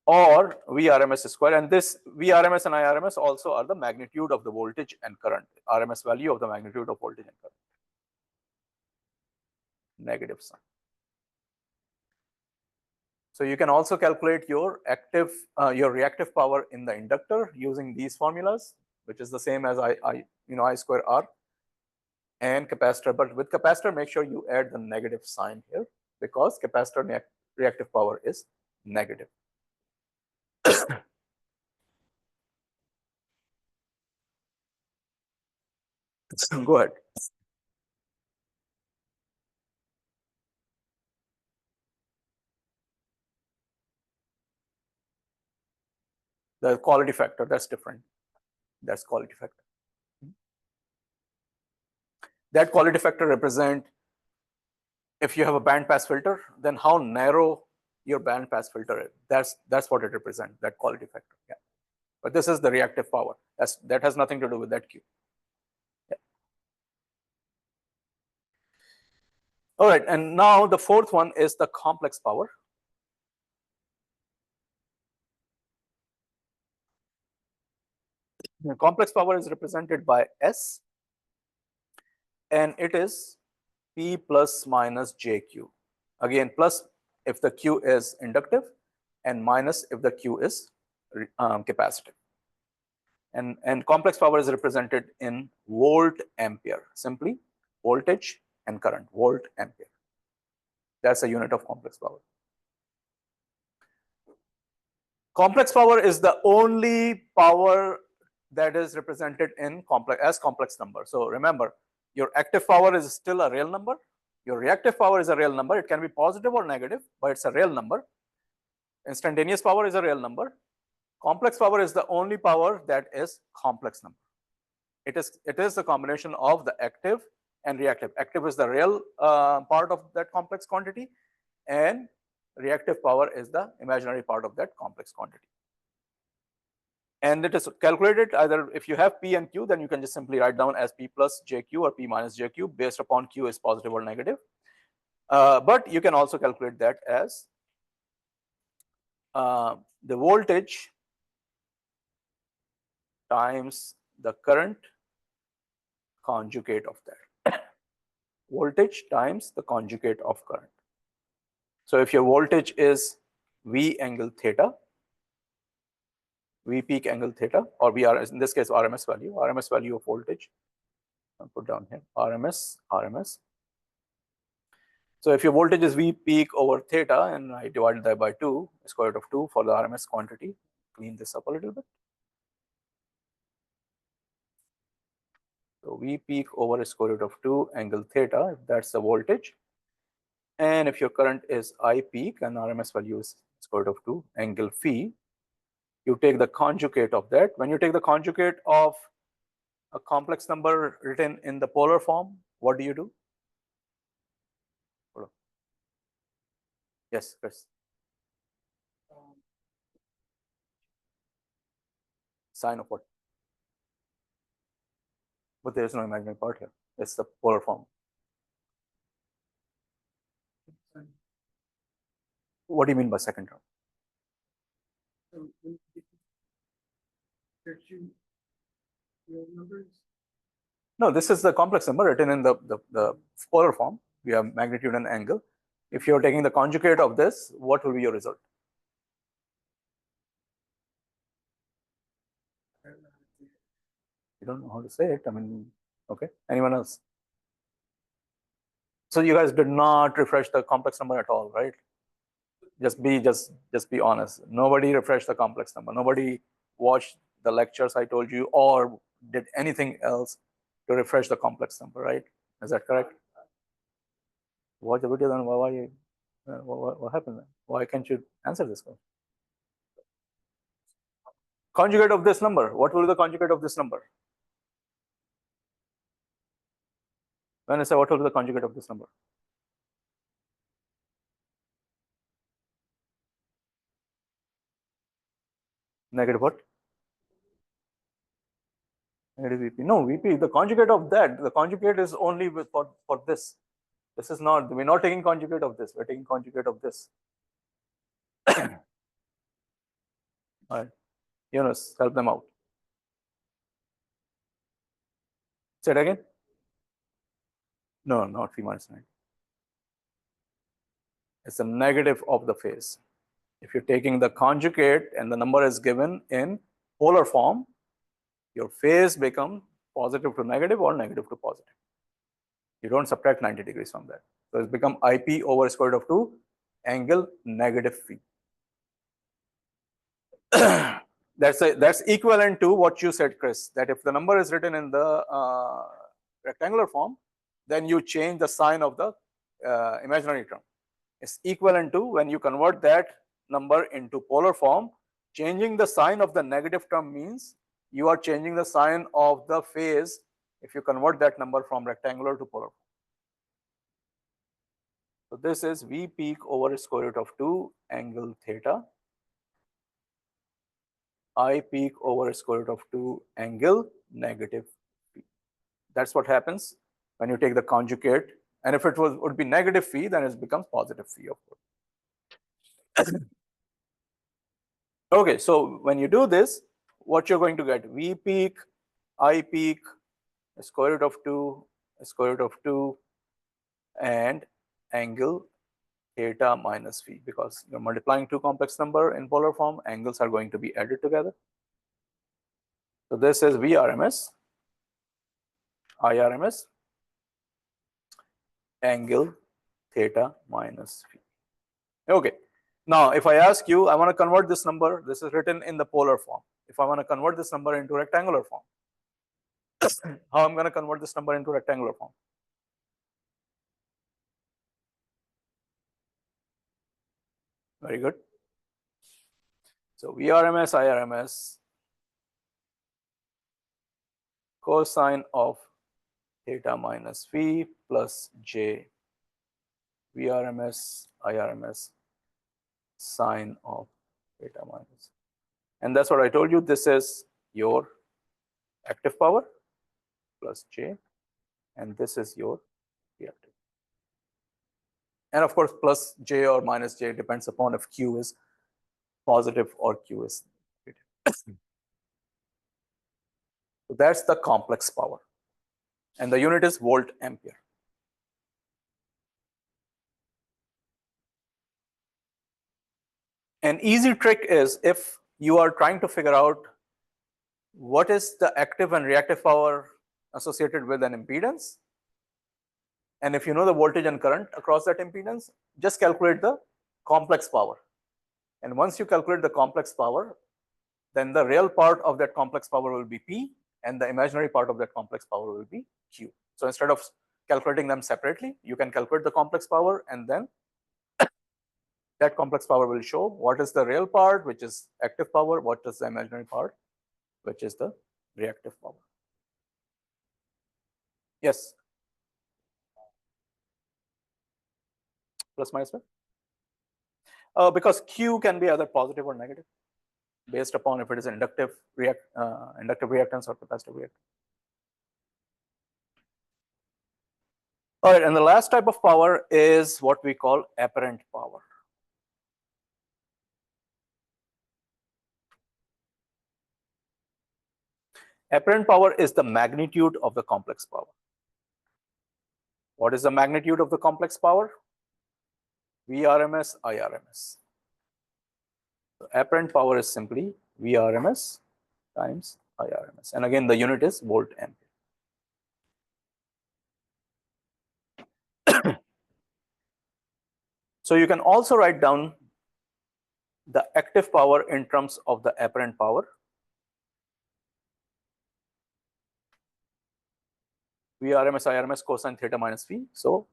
Speaker 1: Or VRMS square, and this VRMS and IRMS also are the magnitude of the voltage and current, RMS value of the magnitude of voltage and current. Negative sign. So you can also calculate your reactive power in the inductor using these formulas, which is the same as I square R, and capacitor. But with capacitor, make sure you add the negative sign here, because capacitor reactive power is negative. Go ahead. The quality factor, that's different. That's quality factor. That quality factor represent, if you have a band pass filter, then how narrow your band pass filter is. That's what it represents, that quality factor. Yeah. But this is the reactive power. That has nothing to do with that Q. Yeah. All right, and now the fourth one is the complex power. The complex power is represented by S, and it is P plus minus JQ. Again, plus if the Q is inductive, and minus if the Q is capacitive. And complex power is represented in volt ampere, simply voltage and current, volt ampere. That's a unit of complex power. Complex power is the only power that is represented in complex number. So remember, your active power is still a real number. Your reactive power is a real number. It can be positive or negative, but it's a real number. Instantaneous power is a real number. Complex power is the only power that is complex number. It is the combination of the active and reactive. Active is the real part of that complex quantity, and reactive power is the imaginary part of that complex quantity. And it is calculated either if you have P and Q, then you can just simply write down as P plus JQ or P minus JQ based upon Q is positive or negative. But you can also calculate that as the voltage times the current conjugate of that. Voltage times the conjugate of current. So if your voltage is V angle theta, V peak angle theta, or VR, in this case, RMS value of voltage. I'll put down here, RMS. So if your voltage is V peak over theta, and I divided that by 2, square root of 2 for the RMS quantity, clean this up a little bit. So V peak over square root of 2 angle theta, that's the voltage. And if your current is I peak and RMS value is square root of 2 angle phi, you take the conjugate of that. When you take the conjugate of a complex number written in the polar form, what do you do? Hold on. Yes, Chris. Sign of what? But there is no imaginary part here. It's the polar form. What do you mean by second term? No, this is the complex number written in the polar form. We have magnitude and angle. If you're taking the conjugate of this, what will be your result? You don't know how to say it. I mean, okay. Anyone else? So you guys did not refresh the complex number at all, right? Just be honest. Nobody refreshed the complex number. Nobody watched the lectures I told you or did anything else to refresh the complex number, right? Is that correct? Watch the video, then what happened then? Why can't you answer this question? Conjugate of this number. What will be the conjugate of this number? When I say what will be the conjugate of this number? Negative what? Negative VP. No, VP, the conjugate of that, the conjugate is only for this. This is not, we're not taking conjugate of this, we're taking conjugate of this. All right. Yunus, help them out. Say it again. No, not phi minus 9. It's the negative of the phase. If you're taking the conjugate and the number is given in polar form, your phase becomes positive to negative or negative to positive. You don't subtract 90 degrees from that. So it's become IP over square root of 2 angle negative phi. That's equivalent to what you said, Chris, that if the number is written in the rectangular form, then you change the sign of the imaginary term. It's equivalent to when you convert that number into polar form, changing the sign of the negative term means you are changing the sign of the phase if you convert that number from rectangular to polar form. So this is V peak over square root of 2 angle theta, I peak over square root of 2 angle negative phi. That's what happens when you take the conjugate And if it would be negative phi, then it becomes positive phi, of course. Okay, so when you do this, what you're going to get, V peak, I peak, square root of 2, square root of 2, and angle theta minus phi, because you're multiplying two complex number in polar form, angles are going to be added together. So this is VRMS, IRMS, angle theta minus phi. Okay, now if I ask you, I want to convert this number, this is written in the polar form. If I want to convert this number into rectangular form, how I'm going to convert this number into rectangular form? Very good. So VRMS, IRMS, cosine of theta minus phi plus j VRMS, IRMS, sine of theta minus. And that's what I told you. This is your active power plus j, and this is your reactive. And of course, plus j or minus j depends upon if q is positive or q is negative. So that's the complex power. And the unit is volt ampere. An easy trick is if you are trying to figure out what is the active and reactive power associated with an impedance, and if you know the voltage and current across that impedance, just calculate the complex power. And once you calculate the complex power, then the real part of that complex power will be P, and the imaginary part of that complex power will be Q. So instead of calculating them separately, you can calculate the complex power, and then that complex power will show what is the real part, which is active power, what is the imaginary part, which is the reactive power. Yes? Plus minus what? Because Q can be either positive or negative, based upon if it is inductive reactance or capacitive reactance. All right, and the last type of power is what we call apparent power. Apparent power is the magnitude of the complex power. What is the magnitude of the complex power? VRMS, IRMS. So apparent power is simply VRMS times IRMS. And again, the unit is volt ampere. So you can also write down the active power in terms of the apparent power. VRMS, IRMS cosine theta minus phi. So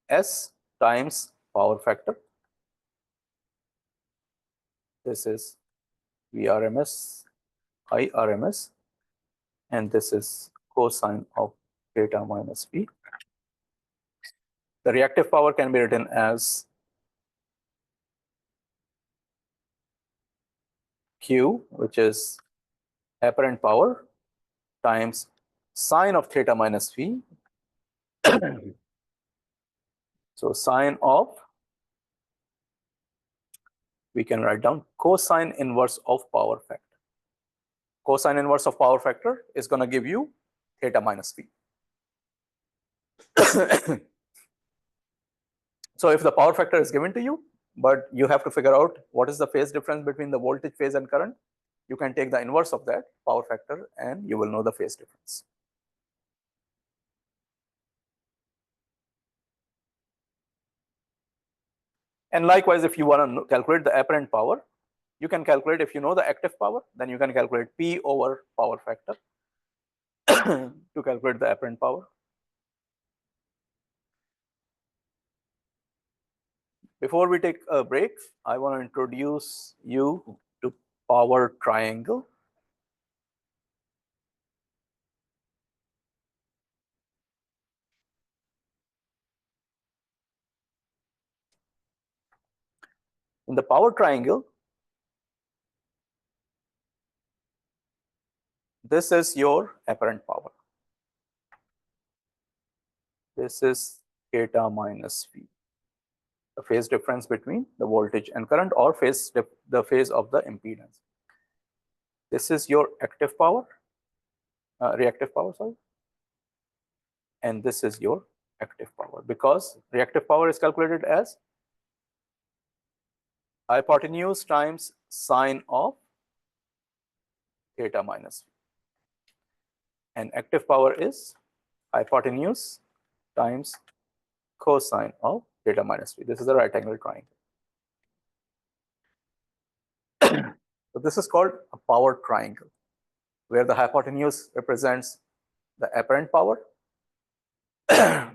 Speaker 1: S times power factor. This is VRMS, IRMS, and this is cosine of theta minus phi. The reactive power can be written as Q, which is apparent power, times sine of theta minus phi. So sine of, we can write down cosine inverse of power factor. Cosine inverse of power factor is going to give you theta minus phi. So if the power factor is given to you, but you have to figure out what is the phase difference between the voltage phase and current, you can take the inverse of that power factor and you will know the phase difference. And likewise, if you want to calculate the apparent power, you can calculate, if you know the active power, then you can calculate P over power factor to calculate the apparent power. Before we take a break, I want to introduce you to power triangle. In the power triangle, this is your apparent power. This is theta minus V, the phase difference between the voltage and current, or the phase of the impedance. This is your active power, reactive power, sorry, and this is your active power, because reactive power is calculated as hypotenuse times sine of theta minus V, and active power is hypotenuse times cosine of theta minus V. This is a right angle triangle. So this is called a power triangle, where the hypotenuse represents the apparent power,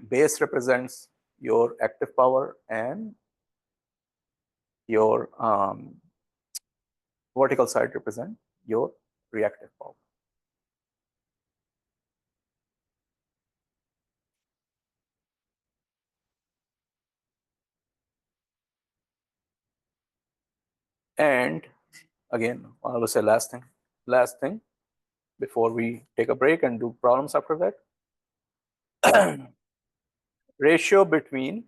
Speaker 1: base represents your active power, and your vertical side represent your reactive power. And again, I will say last thing before we take a break and do problems after that. Ratio between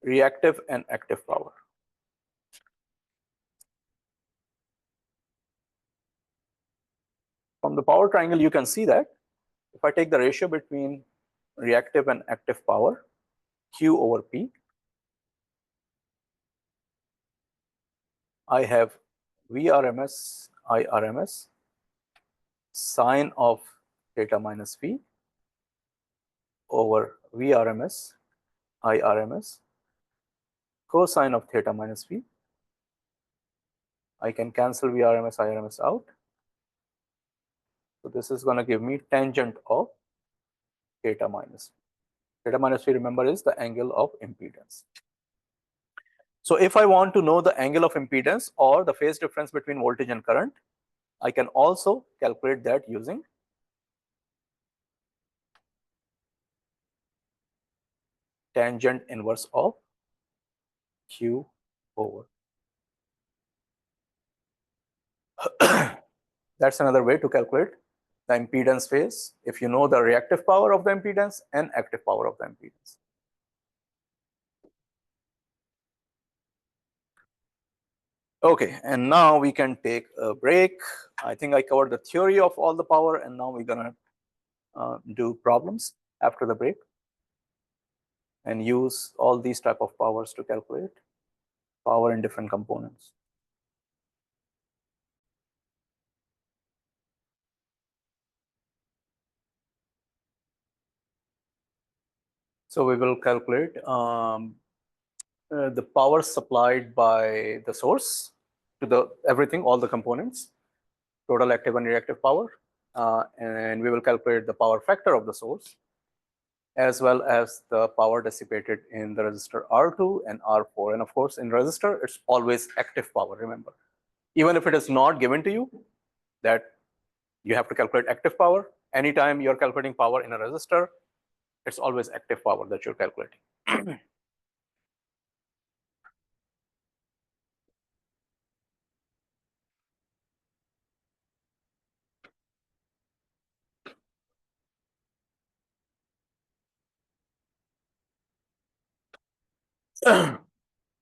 Speaker 1: reactive and active power. From the power triangle, you can see that if I take the ratio between reactive and active power, Q over P, I have Vrms, Irms, sine of theta minus V over Vrms, Irms, cosine of theta minus V. I can cancel Vrms, Irms out. So this is going to give me tangent of theta minus V. Theta minus V, remember, is the angle of impedance. So if I want to know the angle of impedance or the phase difference between voltage and current, I can also calculate that using tangent inverse of Q over. That's another way to calculate the impedance phase if you know the reactive power of the impedance and active power of the impedance. Okay, and now we can take a break. I think I covered the theory of all the power, and now we're gonna do problems after the break and use all these type of powers to calculate power in different components. So we will calculate the power supplied by the source to the everything, all the components, total active and reactive power, and we will calculate the power factor of the source, as well as the power dissipated in the resistor R2 and R4. And of course, in resistor, it's always active power, remember. Even if it is not given to you, that you have to calculate active power. Anytime you're calculating power in a resistor, it's always active power that you're calculating.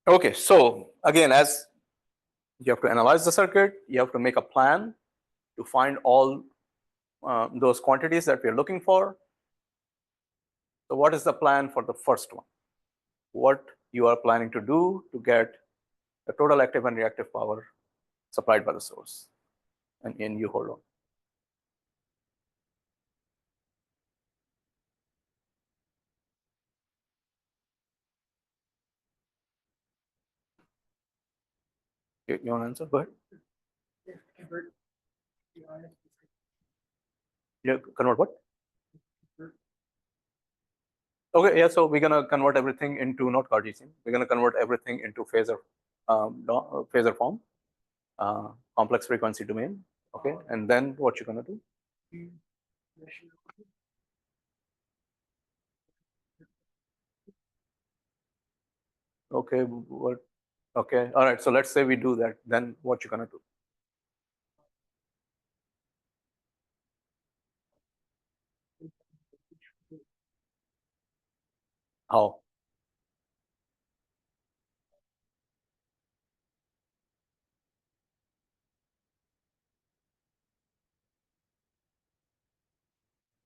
Speaker 1: Okay, so again, as you have to analyze the circuit, you have to make a plan to find all those quantities that we're looking for. So what is the plan for the first one? What you are planning to do to get the total active and reactive power supplied by the source? And you hold on. You want to answer? Go ahead. You convert what? Okay, yeah, so we're gonna convert everything into not Cartesian. We're gonna convert everything into phasor, phasor form, complex frequency domain. Okay, and then what you're gonna do? Okay, what? Okay, all right. So let's say we do that. Then what you're gonna do? How?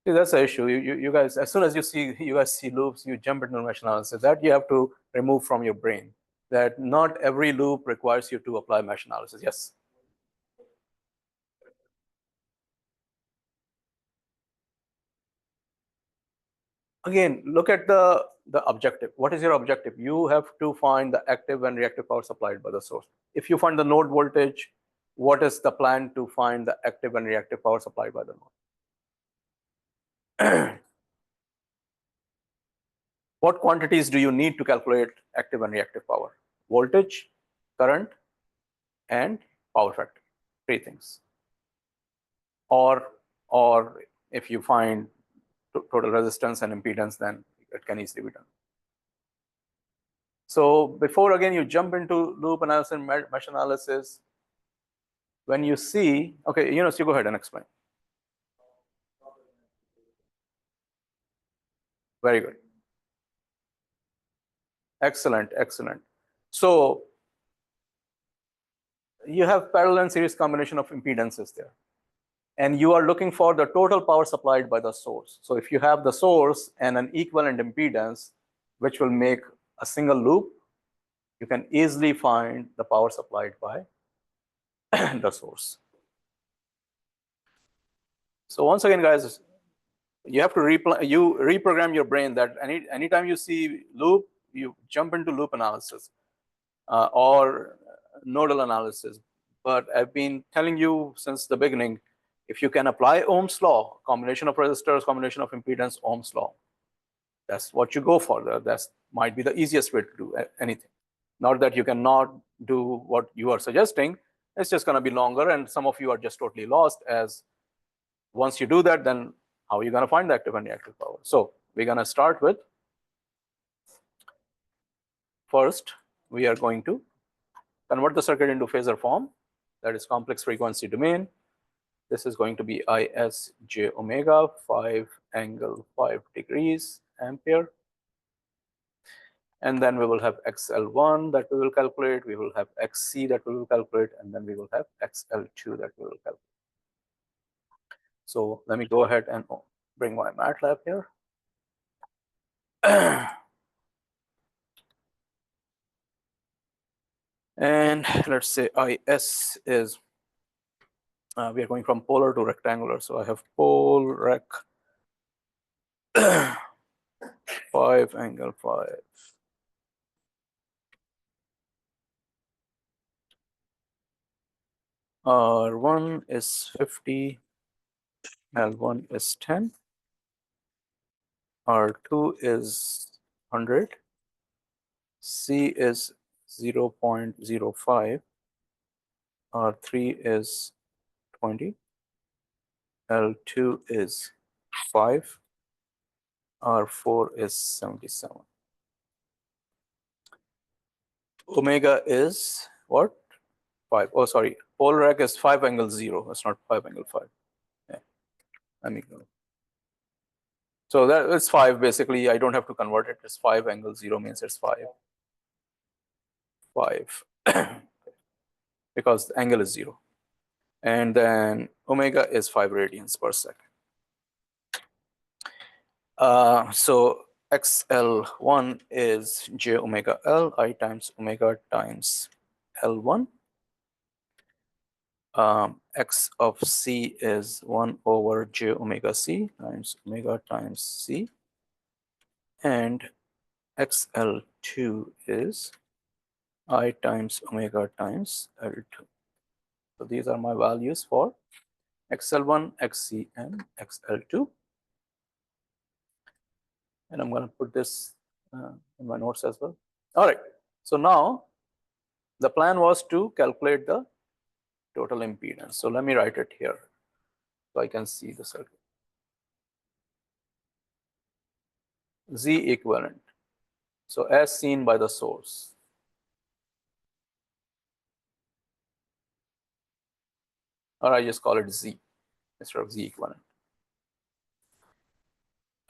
Speaker 1: See, that's the issue. You guys, as soon as you guys see loops, you jump into mesh analysis. That you have to remove from your brain. That not every loop requires you to apply mesh analysis. Yes. Again, look at the objective. What is your objective? You have to find the active and reactive power supplied by the source. If you find the node voltage, what is the plan to find the active and reactive power supplied by the node? What quantities do you need to calculate active and reactive power? Voltage, current, and power factor. Three things. Or if you find total resistance and impedance, then it can easily be done. So before again you jump into loop analysis and mesh analysis, when you see, okay, you go ahead and explain. Very good. Excellent, excellent. So you have parallel and series combination of impedances there. And you are looking for the total power supplied by the source. So if you have the source and an equivalent impedance, which will make a single loop, you can easily find the power supplied by the source. So once again, guys, you have to reprogram your brain that anytime you see loop, you jump into loop analysis or nodal analysis. But I've been telling you since the beginning, if you can apply Ohm's law, combination of resistors, combination of impedance, Ohm's law, that's what you go for. That might be the easiest way to do anything. Not that you cannot do what you are suggesting. It's just going to be longer, and some of you are just totally lost. As once you do that, then how are you going to find the active and reactive power? So we're going to start with, first, we are going to convert the circuit into phasor form. That is complex frequency domain. This is going to be IS j omega 5 angle 5 degrees ampere. And then we will have XL1 that we will calculate. We will have XC that we will calculate. And then we will have XL2 that we will calculate. So let me go ahead and bring my MATLAB here. And let's say IS is, we are going from polar to rectangular. So I have pole rec 5 angle 5. R1 is 50, L1 is 10, R2 is 100, C is 0.05, R3 is 20, L2 is 5, R4 is 77. Omega is what? 5. Oh, sorry. Pole rec is 5 angle 0. That's not 5 angle 5. Yeah. Let me go. So that is 5 basically. I don't have to convert it. It's 5 angle 0 means it's 5. 5. Because the angle is 0. And then omega is 5 radians per second. So XL1 is j omega L, I times omega times L1. X of C is 1 over j omega C times omega times C. And XL2 is I times omega times L2. So these are my values for XL1, XC, and XL2. And I'm going to put this in my notes as well. All right. So now the plan was to calculate the total impedance. So let me write it here so I can see the circuit. Z equivalent. So as seen by the source. Or I just call it Z instead of Z equivalent.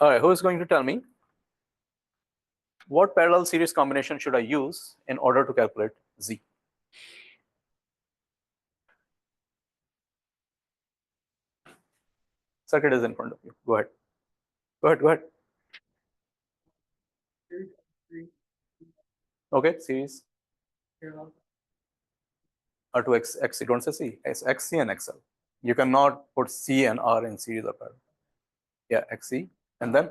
Speaker 1: All right, who is going to tell me What parallel series combination should I use in order to calculate Z? Circuit is in front of you. Go ahead. Go ahead. Go ahead. Okay, series. R2 XC. Don't say C. It's XC and XL. You cannot put C and R in series or parallel. Yeah, XC. And then?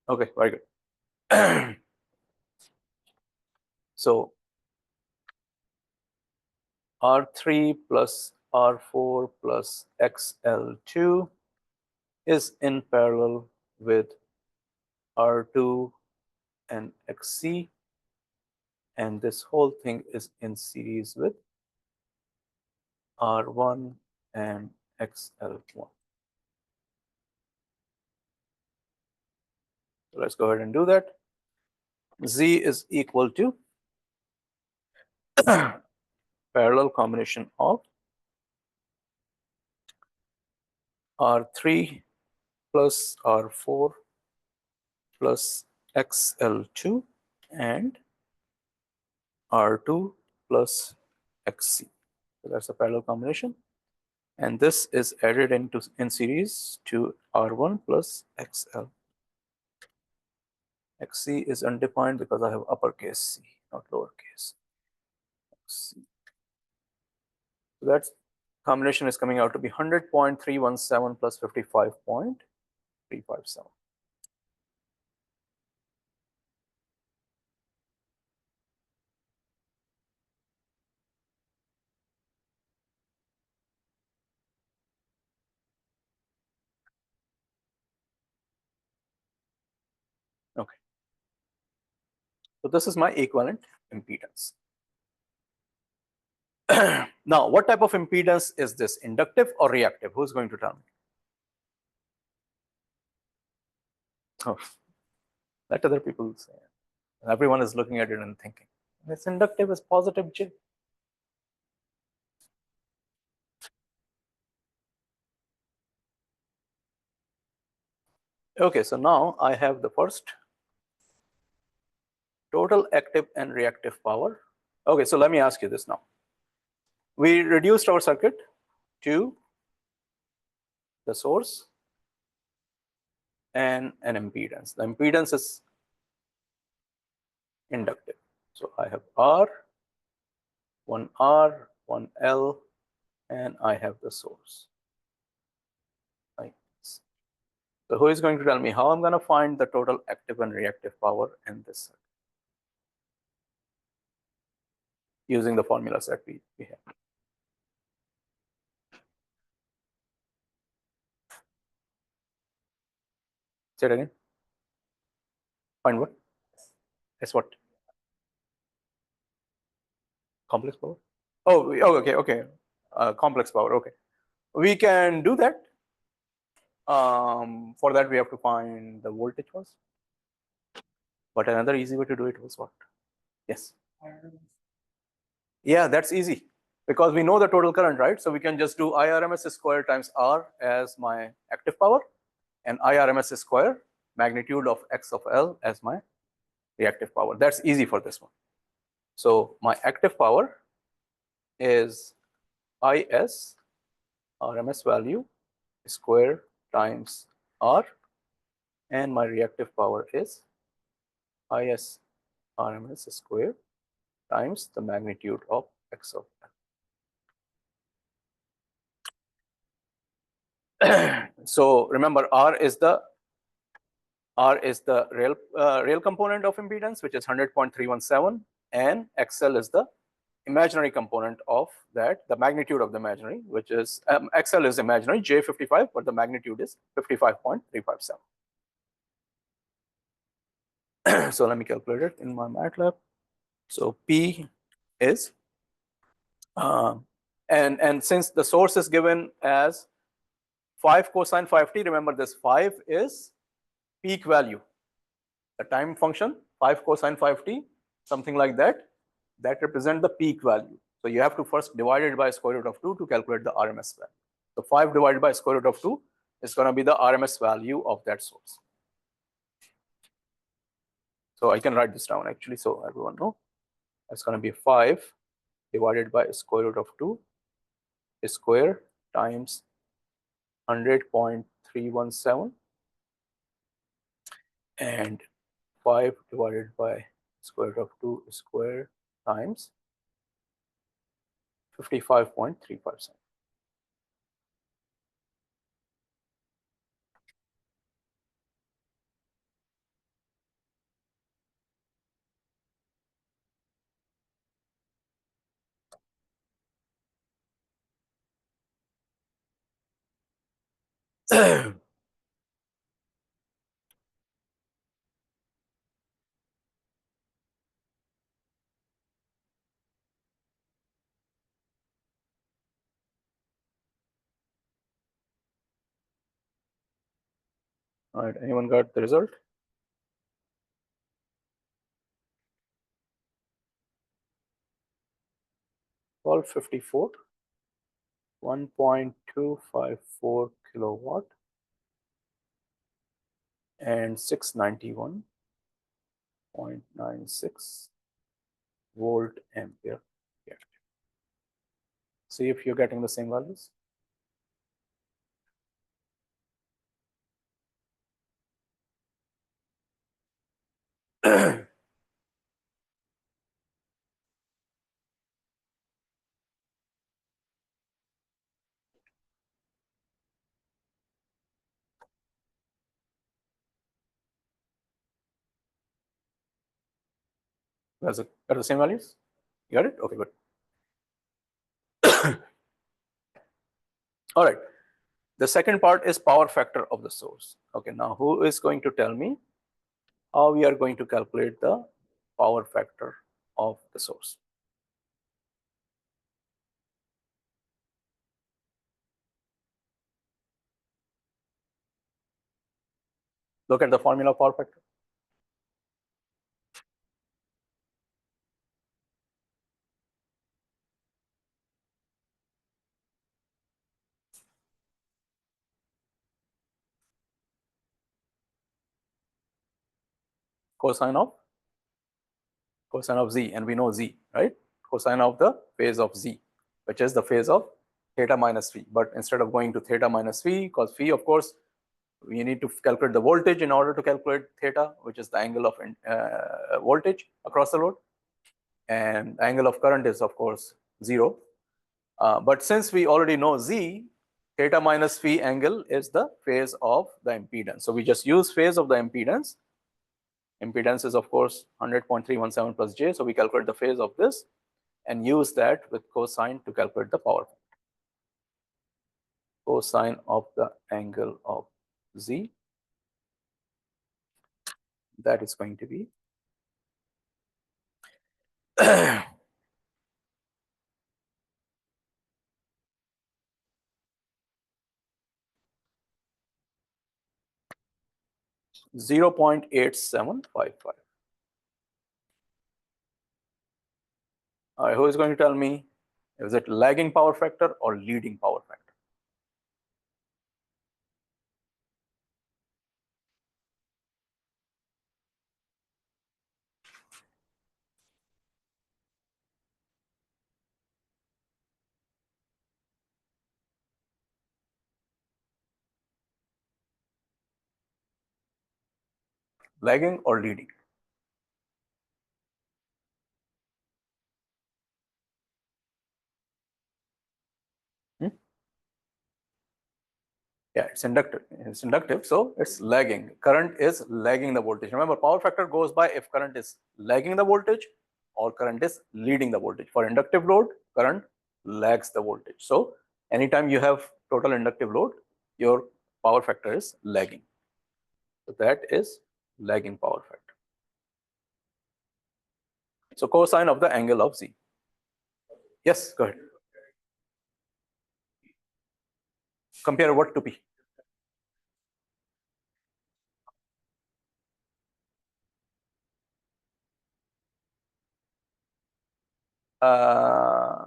Speaker 1: Okay, very good. So R3 plus R4 plus XL2 is in parallel with R2 and XC, and this whole thing is in series with R1 and XL1. So let's go ahead and do that. Z is equal to parallel combination of R3 plus R4 plus XL2 and R2 plus XC. So that's a parallel combination. And this is added in series to R1 plus XL. XC is undefined because I have uppercase C, not lowercase. XC. So that combination is coming out to be 100.317 plus 55.357. Okay. So this is my equivalent impedance. Now, what type of impedance is this? Inductive or reactive? Who's going to tell me? Oh, let other people say. Everyone is looking at it and thinking, it's inductive, is positive J. Okay, so now I have the first total active and reactive power. Okay, so let me ask you this now. We reduced our circuit to the source and an impedance. The impedance is inductive. So I have R, 1R, 1L, and I have the source. Right. So who is going to tell me how I'm going to find the total active and reactive power in this circuit using the formulas that we have? Say it again. Find what? Yes, what? Complex power? Oh, okay. Complex power, okay. We can do that. For that, we have to find the voltage first. But another easy way to do it was what? Yes. Yeah, that's easy because we know the total current, right? So we can just do IRMS square times R as my active power and IRMS square magnitude of X of L as my reactive power. That's easy for this one. So my active power is IS RMS value square times R, and my reactive power is IS RMS square times the magnitude of X of L. So remember, R is the real component of impedance, which is 100.317, and XL is the imaginary component of that, the magnitude of the imaginary, which is XL is imaginary, J55, but the magnitude is 55.357. So let me calculate it in my MATLAB. So P is, and since the source is given as 5 cosine 5t, remember this 5 is peak value. The time function, 5 cosine 5t, something like that, that represent the peak value. So you have to first divide it by square root of 2 to calculate the RMS value. So 5 divided by square root of 2 is going to be the RMS value of that source. So I can write this down actually, so everyone know. It's going to be 5 divided by square root of 2 square times 100.317 and 5 divided by square root of 2 square times 55.3%. All right, anyone got the result? 1254, 1.254 kilowatt and 691.96 volt ampere. Yeah. See if you're getting the same values. Got the same values? You got it? Okay, good. All right. The second part is power factor of the source. Okay, now who is going to tell me how we are going to calculate the power factor of the source? Look at the formula of power factor. Cosine of z, and we know z, right? Cosine of the phase of z, which is the phase of theta minus phi. But instead of going to theta minus phi, because phi, of course, we need to calculate the voltage in order to calculate theta, which is the angle of voltage across the load. And the angle of current is, of course, 0. But since we already know z, theta minus phi angle is the phase of the impedance. So we just use phase of the impedance. Impedance is, of course, 100.317 plus j. So we calculate the phase of this and use that with cosine to calculate the power. Cosine of the angle of z, that is going to be 0.8755. All right, who is going to tell me, is it lagging power factor or leading power factor? Lagging or leading? Yeah, it's inductive. It's inductive, so it's lagging. Current is lagging the voltage. Remember, power factor goes by if current is lagging the voltage or current is leading the voltage. For inductive load, current lags the voltage. So anytime you have total inductive load, your power factor is lagging. So that is lagging power factor. So cosine of the angle of z. Yes, go ahead. Compare what to p? I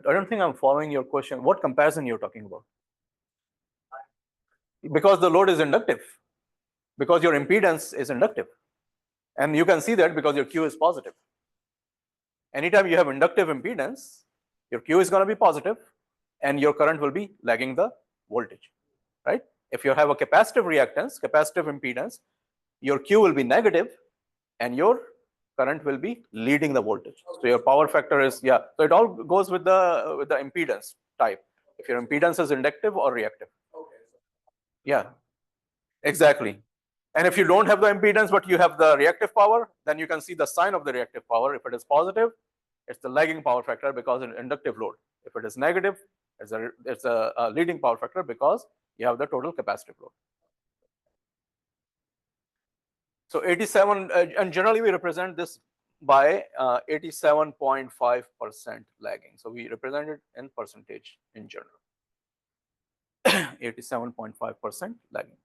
Speaker 1: don't think I'm following your question. What comparison you're talking about? Because the load is inductive. Because your impedance is inductive. And you can see that because your Q is positive. Anytime you have inductive impedance, your Q is going to be positive and your current will be lagging the voltage, right? If you have a capacitive reactance, capacitive impedance, your Q will be negative and your current will be leading the voltage. So your power factor is, yeah, so it all goes with the impedance type. If your impedance is inductive or reactive. Yeah, exactly. And if you don't have the impedance, but you have the reactive power, then you can see the sign of the reactive power. If it is positive, it's the lagging power factor because it's inductive load. If it is negative, it's a leading power factor because you have the total capacitive load. So 87, and generally we represent this by 87.5% lagging. So we represent it in percentage in general. 87.5% lagging.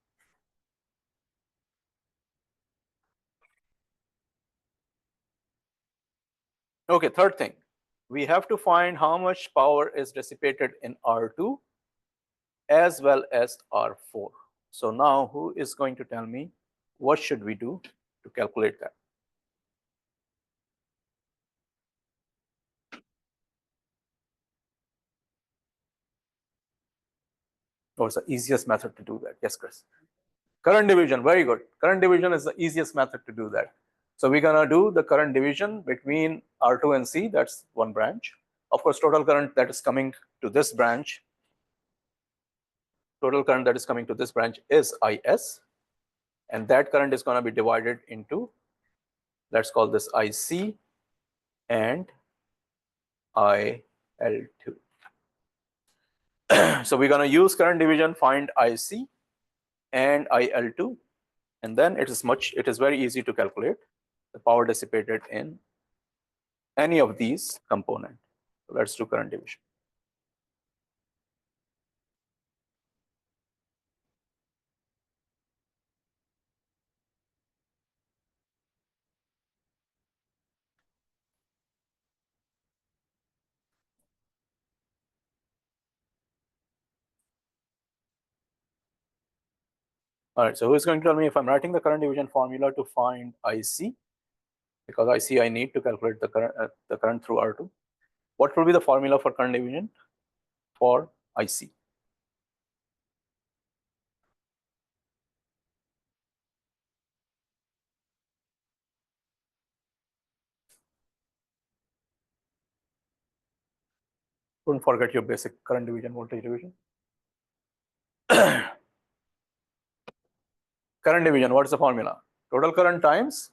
Speaker 1: Okay, third thing, we have to find how much power is dissipated in R2 as well as R4. So now who is going to tell me what should we do to calculate that? What's the easiest method to do that? Yes, Chris. Current division, very good. Current division is the easiest method to do that. So we're gonna do the current division between R2 and C, that's one branch. Of course, total current that is coming to this branch, total current that is coming to this branch is IS, and that current is gonna be divided into, let's call this IC and IL2. So we're gonna use current division, find IC and IL2, and then it is very easy to calculate the power dissipated in any of these components. So let's do current division. All right, so who's going to tell me if I'm writing the current division formula to find IC, because IC I need to calculate the current through R2. What will be the formula for current division for IC? Don't forget your basic current division, voltage division. Current division, what is the formula? Total current times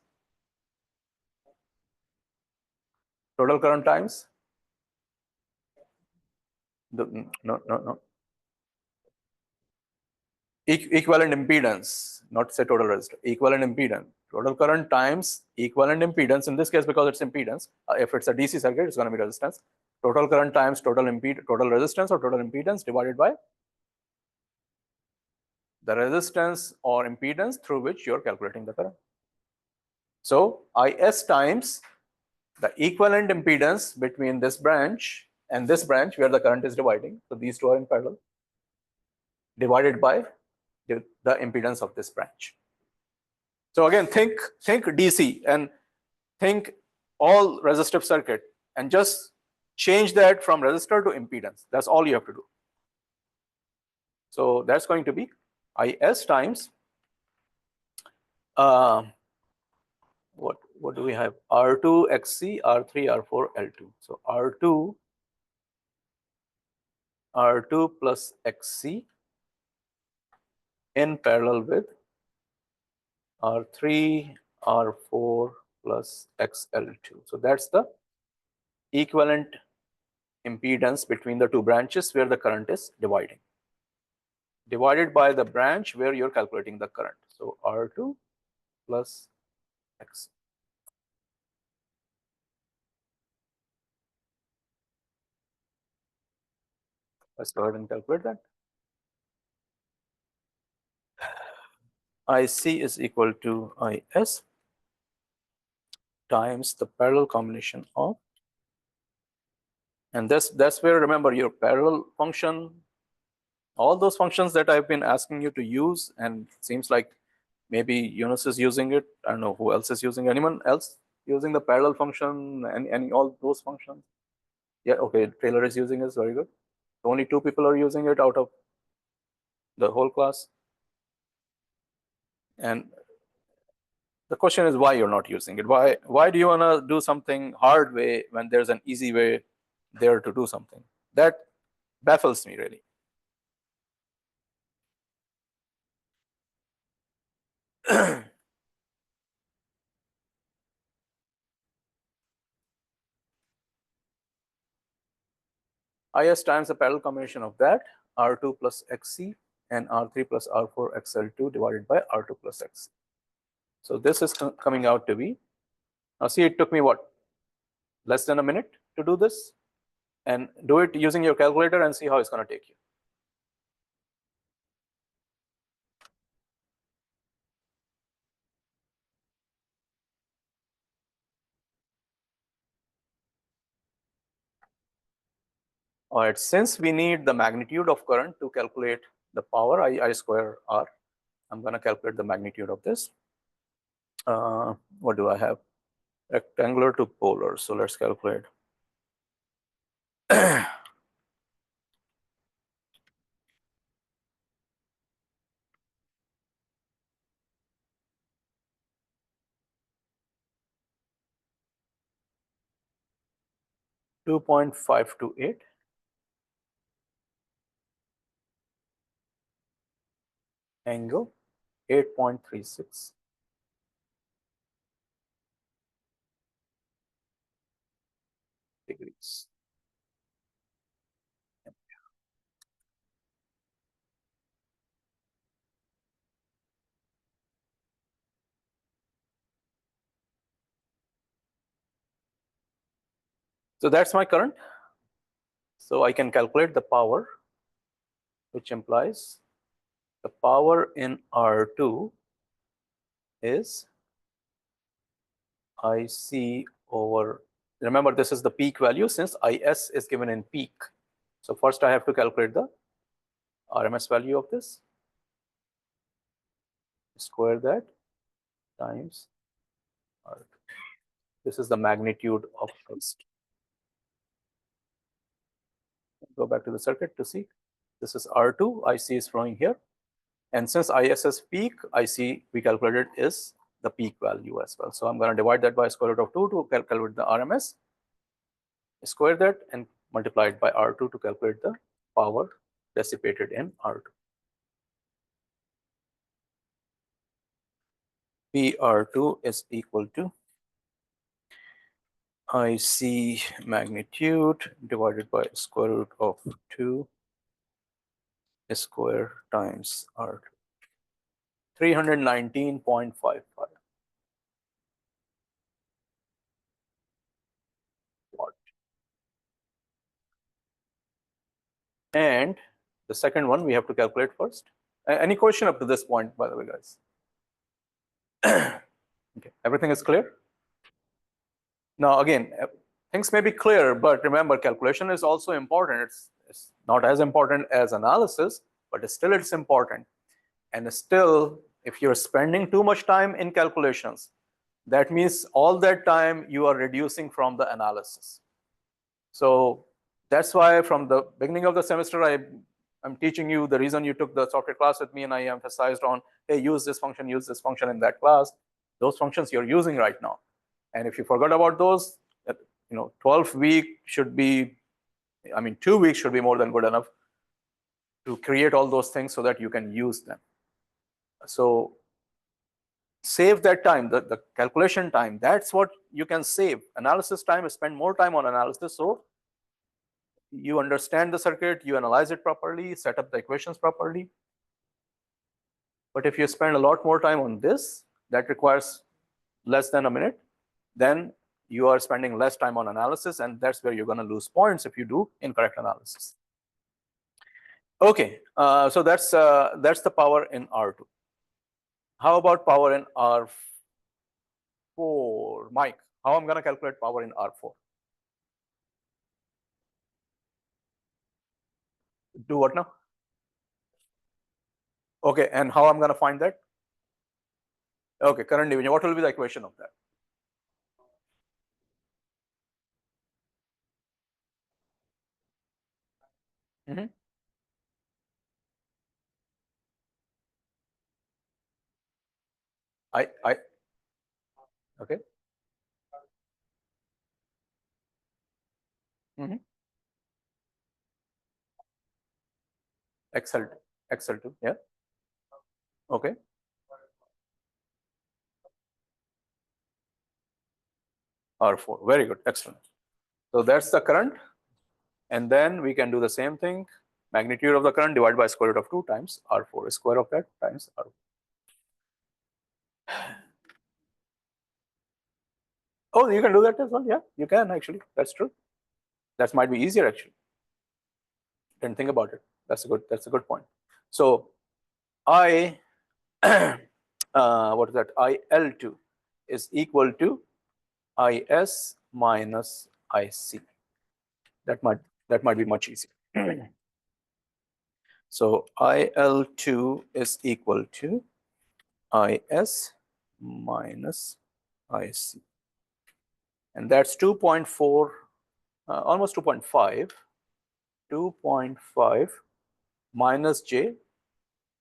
Speaker 1: no. Equivalent impedance, not say total resistance, equivalent impedance. Total current times equivalent impedance, in this case because it's impedance. If it's a DC circuit, it's going to be resistance. Total current times total resistance or total impedance divided by the resistance or impedance through which you're calculating the current. So IS times the equivalent impedance between this branch and this branch where the current is dividing. So these two are in parallel, divided by the impedance of this branch. So again, think DC and think all resistive circuit and just change that from resistor to impedance. That's all you have to do. So that's going to be IS times what do we have? R2 XC, R3, R4, L2. So R2 plus XC in parallel with R3, R4 plus XL2. So that's the equivalent impedance between the two branches where the current is dividing, divided by the branch where you're calculating the current. So R2 plus X. Let's go ahead and calculate that. IC is equal to IS times the parallel combination of, and that's where, remember, your parallel function, all those functions that I've been asking you to use, and it seems like Maybe Yunus is using it. I don't know who else is using. Anyone else using the parallel function? Any all those functions? Yeah. Okay. Taylor is using it. Very good. Only 2 people are using it out of the whole class. And the question is why you're not using it. Why do you want to do something hard way when there's an easy way there to do something? That baffles me really. IS times the parallel combination of that R2 plus XC and R3 plus R4 XL2 divided by R2 plus XC. So this is coming out to be, now see, it took me what, less than a minute to do this, and do it using your calculator and see how it's going to take you. All right, since we need the magnitude of current to calculate the power I square R, I'm going to calculate the magnitude of this. What do I have? Rectangular to polar. So let's calculate. 2.528 angle 8.36 degrees. So that's my current. So I can calculate the power, which implies the power in R2 is IC over, remember this is the peak value since IS is given in peak. So first I have to calculate the RMS value of this, square that times R2. This is the magnitude of first. Go back to the circuit to see. This is R2, IC is flowing here. And since IS is peak, IC we calculated is the peak value as well. So I'm going to divide that by square root of 2 to calculate the RMS, square that and multiply it by R2 to calculate the power dissipated in R2. PR2 is equal to IC magnitude divided by square root of 2 square times R2. 319.55 watt. And the second one we have to calculate first. Any question up to this point, by the way, guys? Okay, everything is clear? Now, again, things may be clear, but remember, calculation is also important. It's not as important as analysis, but still it's important. And still, if you're spending too much time in calculations, that means all that time you are reducing from the analysis. So that's why from the beginning of the semester, I'm teaching you the reason you took the software class with me, and I emphasized on, hey, use this function in that class. Those functions you're using right now. And if you forgot about those, 12 weeks should be, 2 weeks should be more than good enough to create all those things so that you can use them. So save that time, the calculation time. That's what you can save. Analysis time, spend more time on analysis. So you understand the circuit, you analyze it properly, set up the equations properly. But if you spend a lot more time on this, that requires less than a minute, then you are spending less time on analysis, and that's where you're going to lose points if you do incorrect analysis. Okay, so that's the power in R2. How about power in R4? Mike, how I'm going to calculate power in R4? Do what now? Okay, and how I'm going to find that? Okay, current division. What will be the equation of that? Mm-hmm. I okay. Mm-hmm. XL XL2. Yeah. Okay. R4. Very good. Excellent. So that's the current. And then we can do the same thing. Magnitude of the current divided by square root of 2 times R4, square of that times R4. Oh, you can do that as well. Yeah, you can actually. That's true. That might be easier actually. Didn't think about it. That's a good point. So I what is that? IL2 is equal to IS minus IC. That might be much easier. So IL2 is equal to IS minus IC, and that's 2.4, almost 2.5, 2.5 minus J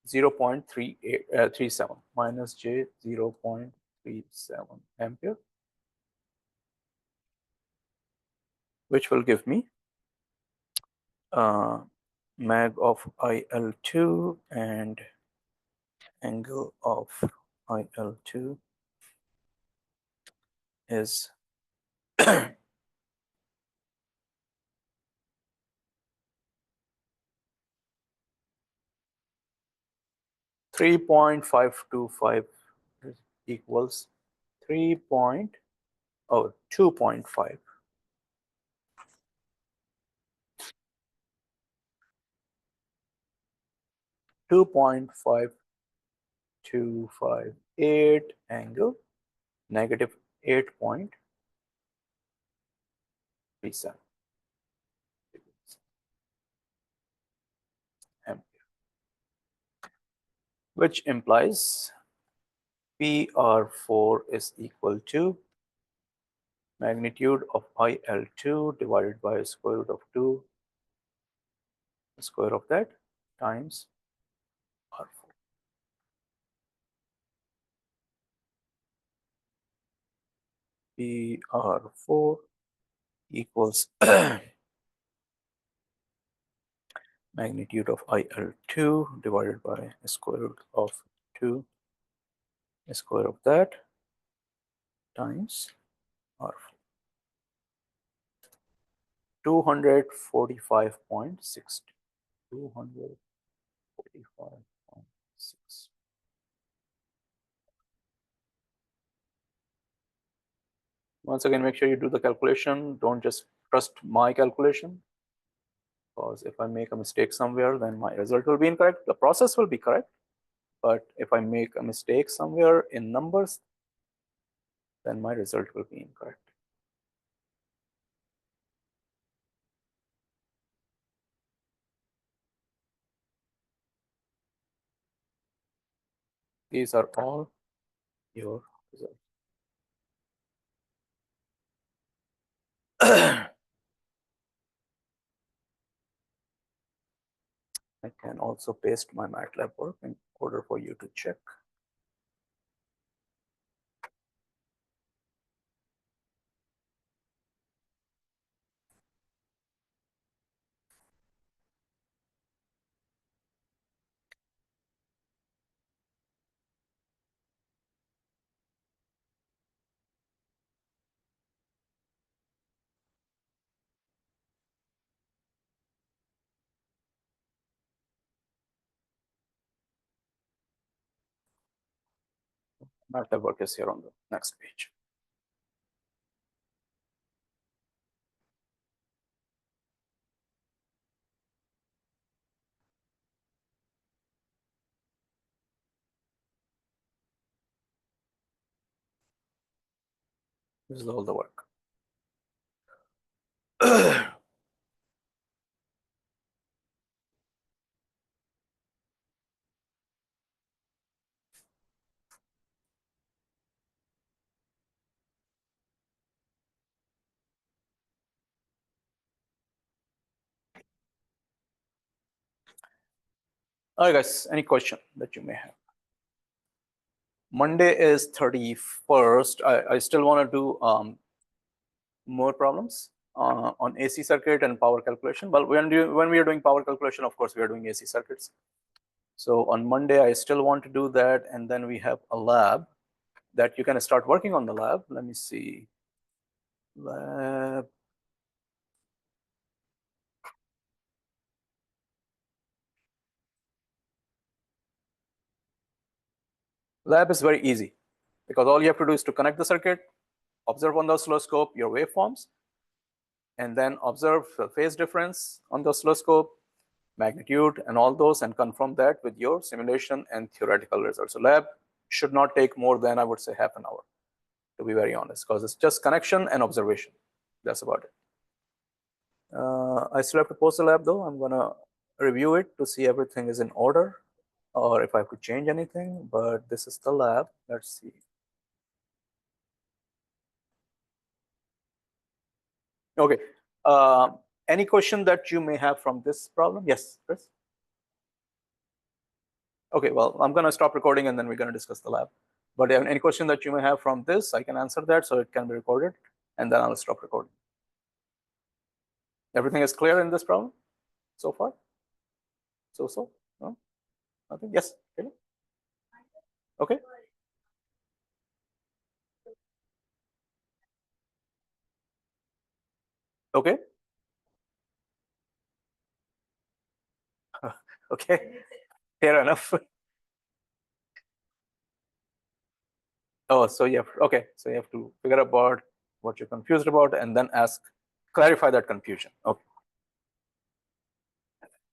Speaker 1: 0.37 minus J 0.37 ampere, which will give me mag of IL2 and angle of IL2 is 3.525 equals 3 point, oh, 2.5. 2.5258 angle negative 8.37 ampere, which implies PR4 is equal to magnitude of IL2 divided by square root of 2, the square of that, times R4. PR4 equals magnitude of IL2 divided by square root of 2, the square of that, times R4. 245.6. 245.6. Once again, make sure you do the calculation. Don't just trust my calculation, because if I make a mistake somewhere, then my result will be incorrect. The process will be correct, but if I make a mistake somewhere in numbers, then my result will be incorrect. These are all your results. I can also paste my MATLAB work in order for you to check. MATLAB work is here on the next page. This is all the work. All right, guys, any question that you may have? Monday is 31st. I still want to do more problems on AC circuit and power calculation. But when we are doing power calculation, of course, we are doing AC circuits. So on Monday, I still want to do that. And then we have a lab that you can start working on the lab. Let me see. Lab. Lab is very easy because all you have to do is to connect the circuit, observe on the oscilloscope your waveforms, and then observe the phase difference on the oscilloscope, magnitude, and all those, and confirm that with your simulation and theoretical results. So lab should not take more than, I would say, half an hour, to be very honest, because it's just connection and observation. That's about it. I still have to post the lab though. I'm gonna review it to see everything is in order or if I have to change anything, but this is the lab. Let's see. Okay. Any question that you may have from this problem? Yes, Chris? Okay, well, I'm gonna stop recording and then we're gonna discuss the lab. But any question that you may have from this, I can answer that so it can be recorded and then I'll stop recording. Everything is clear in this problem so far? So? No? Nothing? Yes? Really? Okay. Okay. Okay. Fair enough. Oh, so you have, okay. So you have to figure out what you're confused about and then clarify that confusion. Okay.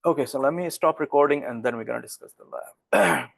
Speaker 1: Okay, so let me stop recording and then we're gonna discuss the lab.